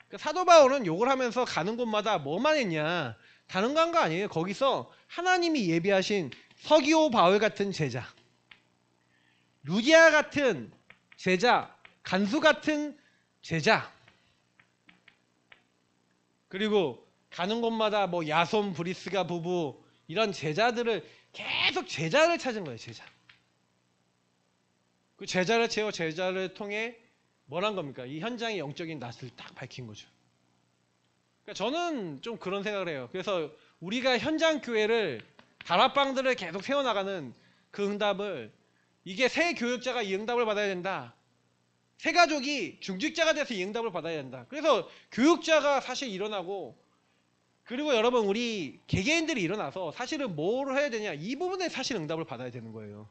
그러니까 사도 바울은 욕을 하면서 가는 곳마다 뭐만 했냐? 다른 거 한 거 아니에요. 거기서 하나님이 예비하신 서기오 바울 같은 제자, 루디아 같은 제자, 간수 같은 제자, 그리고 가는 곳마다 뭐 야손 브리스가 부부 이런 제자들을 계속 제자를 찾은 거예요. 제자. 그 제자를 채워 제자를 통해 뭘 한 겁니까? 이 현장의 영적인 낯을 딱 밝힌 거죠. 그러니까 저는 좀 그런 생각을 해요. 그래서 우리가 현장 교회를, 다락방들을 계속 세워나가는 그 응답을, 이게 새 교육자가 이 응답을 받아야 된다. 새 가족이 중직자가 돼서 이 응답을 받아야 된다. 그래서 교육자가 사실 일어나고, 그리고 여러분 우리 개개인들이 일어나서 사실은 뭘 해야 되냐, 이 부분에 사실 응답을 받아야 되는 거예요.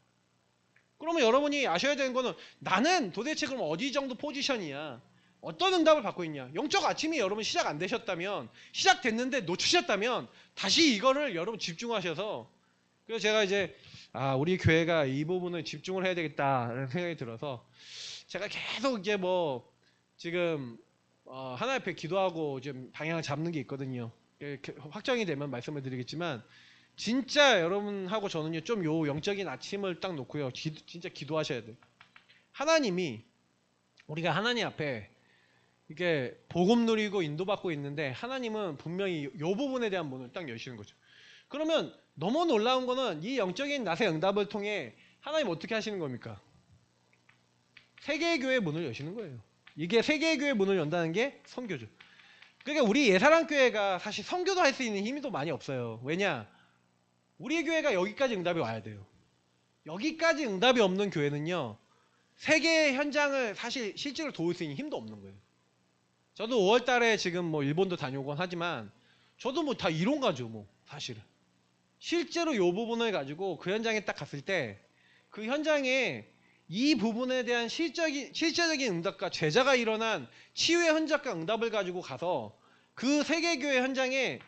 그러면 여러분이 아셔야 되는 거는, 나는 도대체 그럼 어디 정도 포지션이야, 어떤 응답을 받고 있냐. 영적 아침이 여러분 시작 안 되셨다면, 시작됐는데 놓치셨다면 다시 이거를 여러분 집중하셔서, 그래서 제가 이제 우리 교회가 이 부분을 집중을 해야 되겠다라는 생각이 들어서 제가 계속 이제 뭐 지금 하나님 앞에 기도하고 좀 방향을 잡는 게 있거든요. 확정이 되면 말씀을 드리겠지만, 진짜 여러분하고 저는요 좀 요 영적인 아침을 딱 놓고요 진짜 기도하셔야 돼요. 하나님이, 우리가 하나님 앞에 이게 복음 누리고 인도받고 있는데 하나님은 분명히 요 부분에 대한 문을 딱 여시는 거죠. 그러면 너무 놀라운 거는 이 영적인 낫의 응답을 통해 하나님 어떻게 하시는 겁니까? 세계의 교회 문을 여시는 거예요. 이게 세계의 교회 문을 연다는 게 선교죠. 그러니까 우리 예사랑교회가 사실 선교도 할 수 있는 힘이 또 많이 없어요. 왜냐? 우리 교회가 여기까지 응답이 와야 돼요. 여기까지 응답이 없는 교회는요, 세계 현장을 사실 실제로 도울 수 있는 힘도 없는 거예요. 저도 5월 달에 지금 뭐 일본도 다녀오곤 하지만 저도 뭐 다 이론가죠, 뭐 사실은. 실제로 이 부분을 가지고 그 현장에 딱 갔을 때 그 현장에 이 부분에 대한 실제적인 응답과 제자가 일어난 치유의 흔적과 응답을 가지고 가서 그 세계교회 현장에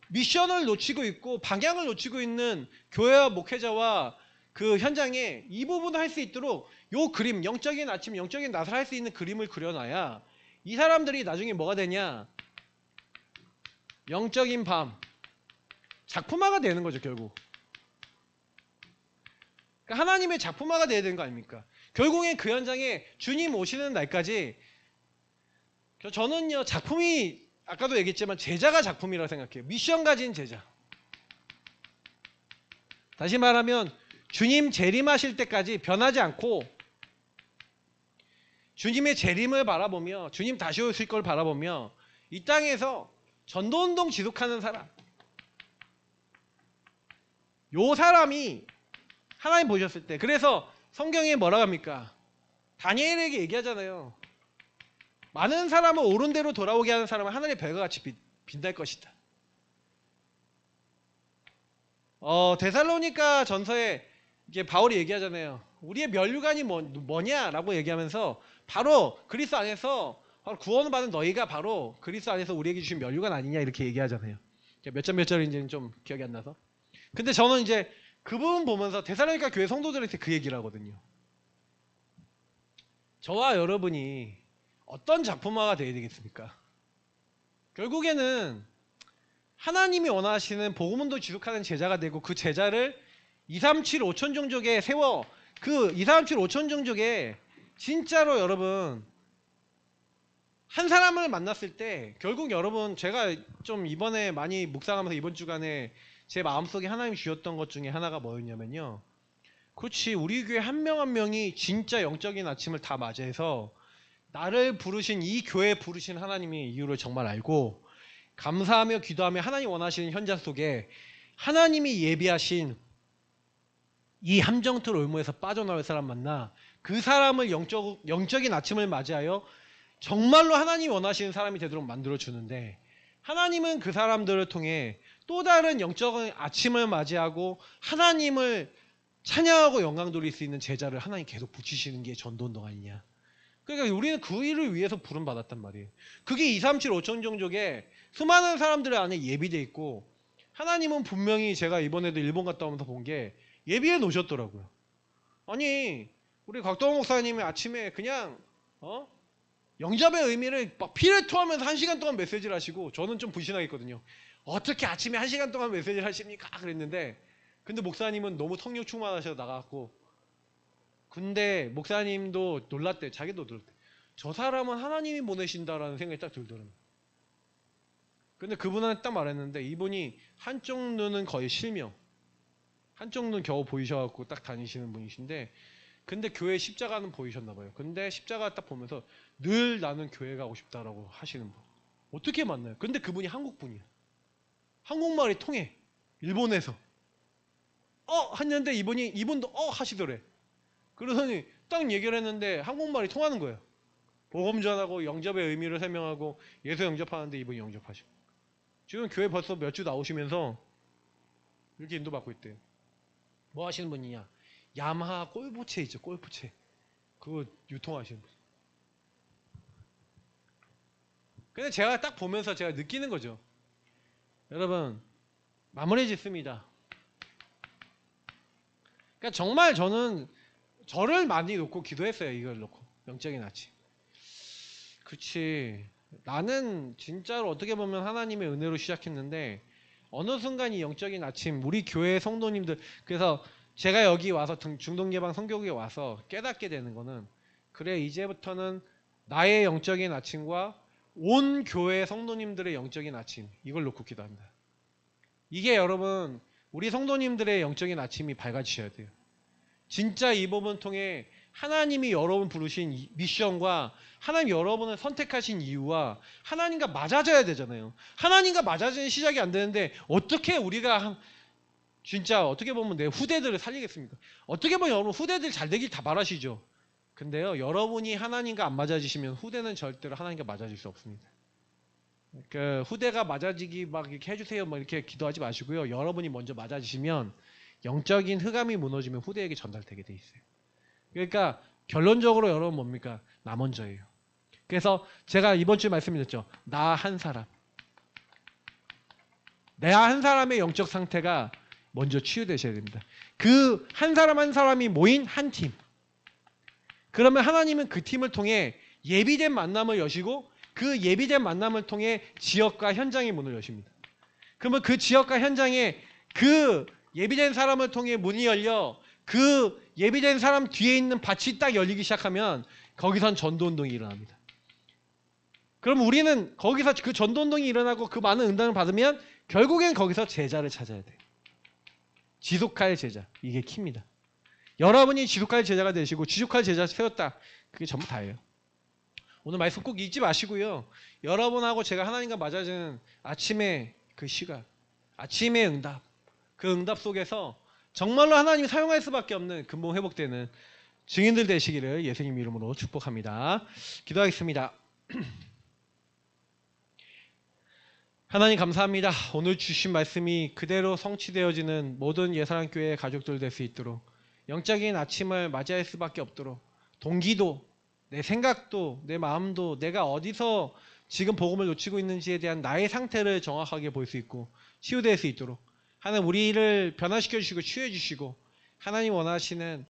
미션을 놓치고 있고 방향을 놓치고 있는 교회와 목회자와 그 현장에 이 부분을 할 수 있도록 요 그림, 영적인 아침, 영적인 낮을 할 수 있는 그림을 그려놔야 이 사람들이 나중에 뭐가 되냐? 영적인 밤, 작품화가 되는 거죠, 결국. 그러니까 하나님의 작품화가 돼야 되는 거 아닙니까? 결국엔 그 현장에 주님 오시는 날까지 저는요, 작품이 아까도 얘기했지만 제자가 작품이라고 생각해요. 미션 가진 제자. 다시 말하면 주님 재림하실 때까지 변하지 않고 주님의 재림을 바라보며 주님 다시 오실 걸 바라보며 이 땅에서 전도운동 지속하는 사람, 요 사람이 하나님 보셨을 때, 그래서 성경에 뭐라고 합니까? 다니엘에게 얘기하잖아요. 많은 사람을 옳은 대로 돌아오게 하는 사람은 하늘의 별과 같이 빛날 것이다. 데살로니가 전서에 이게 바울이 얘기하잖아요. 우리의 면류관이 뭐냐라고 얘기하면서 바로 그리스도 안에서 바로 구원을 받은 너희가 바로 그리스도 안에서 우리에게 주신 면류관 아니냐 이렇게 얘기하잖아요. 몇 절인지는 좀 기억이 안 나서. 근데 저는 이제 그 부분 보면서 데살로니가 교회 성도들한테 그 얘기를 하거든요. 저와 여러분이 어떤 작품화가 되어야 되겠습니까? 결국에는 하나님이 원하시는 복음운동 지속하는 제자가 되고 그 제자를 237 5천 종족에 세워 그 237 5천 종족에 진짜로 여러분 한 사람을 만났을 때 결국 여러분 제가 좀 이번에 많이 묵상하면서 이번 주간에 제 마음속에 하나님이 주셨던 것 중에 하나가 뭐였냐면요. 그렇지, 우리 교회 한 명 한 명이 진짜 영적인 아침을 다 맞이해서 나를 부르신 이 교회에 부르신 하나님의 이유를 정말 알고 감사하며 기도하며 하나님 원하시는 현장 속에 하나님이 예비하신 이 함정틀 올무에서 빠져나올 사람 만나 그 사람을 영적인 아침을 맞이하여 정말로 하나님이 원하시는 사람이 되도록 만들어주는데 하나님은 그 사람들을 통해 또 다른 영적인 아침을 맞이하고 하나님을 찬양하고 영광 돌릴 수 있는 제자를 하나님 계속 붙이시는 게 전도운동 아니냐. 그러니까 우리는 그 일을 위해서 부름받았단 말이에요. 그게 237 5천 종족에 수많은 사람들 안에 예비되어 있고 하나님은 분명히 제가 이번에도 일본 갔다 오면서 본 게 예비해 놓으셨더라고요. 아니 우리 곽동원 목사님이 아침에 그냥 영접의 의미를 막 피를 토하면서 1시간 동안 메시지를 하시고 저는 좀 불신하겠거든요. 어떻게 아침에 1시간 동안 메시지를 하십니까? 그랬는데 근데 목사님은 너무 성령 충만하셔서 나갔고 근데 목사님도 놀랐대. 자기도 놀랐대. 저 사람은 하나님이 보내신다라는 생각이 딱 들더라고요. 근데 그분한테 딱 말했는데 이분이 한쪽 눈은 거의 실명, 한쪽 눈 겨우 보이셔갖고 딱 다니시는 분이신데 근데 교회 십자가는 보이셨나 봐요. 근데 십자가 딱 보면서 늘 나는 교회 가고 싶다라고 하시는 분. 어떻게 만나요? 근데 그분이 한국 분이야. 한국말이 통해. 일본에서. 했는데 이분도 하시더래. 그러더니 딱 얘기를 했는데 한국말이 통하는 거예요. 복음 전하고 영접의 의미를 설명하고 예수 영접하는데 이분이 영접하시고 지금 교회 벌써 몇 주 나오시면서 이렇게 인도받고 있대요. 뭐 하시는 분이냐? 야마하 골프채 있죠. 골프채. 그거 유통하시는 분. 근데 제가 딱 보면서 제가 느끼는 거죠. 여러분 마무리 짓습니다. 그러니까 정말 저는 저를 많이 놓고 기도했어요. 이걸 놓고 영적인 아침. 그치. 나는 진짜로 어떻게 보면 하나님의 은혜로 시작했는데 어느 순간 이 영적인 아침 우리 교회 성도님들 그래서 제가 여기 와서 중동예방 선교국에 와서 깨닫게 되는 거는 그래 이제부터는 나의 영적인 아침과 온 교회 성도님들의 영적인 아침 이걸 놓고 기도합니다. 이게 여러분 우리 성도님들의 영적인 아침이 밝아지셔야 돼요. 진짜 이 부분 통해 하나님이 여러분 부르신 미션과 하나님 여러분을 선택하신 이유와 하나님과 맞아져야 되잖아요. 하나님과 맞아지는 시작이 안 되는데 어떻게 우리가 진짜 어떻게 보면 내 후대들을 살리겠습니까? 어떻게 보면 여러분 후대들 잘 되길 다 바라시죠. 근데요, 여러분이 하나님과 안 맞아지시면 후대는 절대로 하나님과 맞아질 수 없습니다. 그 후대가 맞아지기 막 이렇게 해주세요 뭐 이렇게 기도하지 마시고요. 여러분이 먼저 맞아지시면 영적인 흑암이 무너지면 후대에게 전달되게 돼 있어요. 그러니까 결론적으로 여러분 뭡니까? 나 먼저예요. 그래서 제가 이번 주에 말씀드렸죠. 나 한 사람. 내 한 사람의 영적 상태가 먼저 치유되셔야 됩니다. 그 한 사람 한 사람이 모인 한 팀. 그러면 하나님은 그 팀을 통해 예비된 만남을 여시고 그 예비된 만남을 통해 지역과 현장의 문을 여십니다. 그러면 그 지역과 현장에 그 예비된 사람을 통해 문이 열려 그 예비된 사람 뒤에 있는 밭이 딱 열리기 시작하면 거기선 전도운동이 일어납니다. 그럼 우리는 거기서 그 전도운동이 일어나고 그 많은 응답을 받으면 결국엔 거기서 제자를 찾아야 돼. 지속할 제자. 이게 키입니다. 여러분이 지속할 제자가 되시고 지속할 제자 세웠다. 그게 전부 다예요. 오늘 말씀 꼭 잊지 마시고요. 여러분하고 제가 하나님과 맞아지는 아침의 그 시간, 아침의 응답, 그 응답 속에서 정말로 하나님이 사용할 수밖에 없는 근본 회복되는 증인들 되시기를 예수님 이름으로 축복합니다. 기도하겠습니다. 하나님 감사합니다. 오늘 주신 말씀이 그대로 성취되어지는 모든 예사랑교회 가족들 될 수 있도록 영적인 아침을 맞이할 수밖에 없도록 동기도 내 생각도 내 마음도 내가 어디서 지금 복음을 놓치고 있는지에 대한 나의 상태를 정확하게 볼 수 있고 치유될 수 있도록 하나님 우리를 변화시켜 주시고 치유해 주시고 하나님 원하시는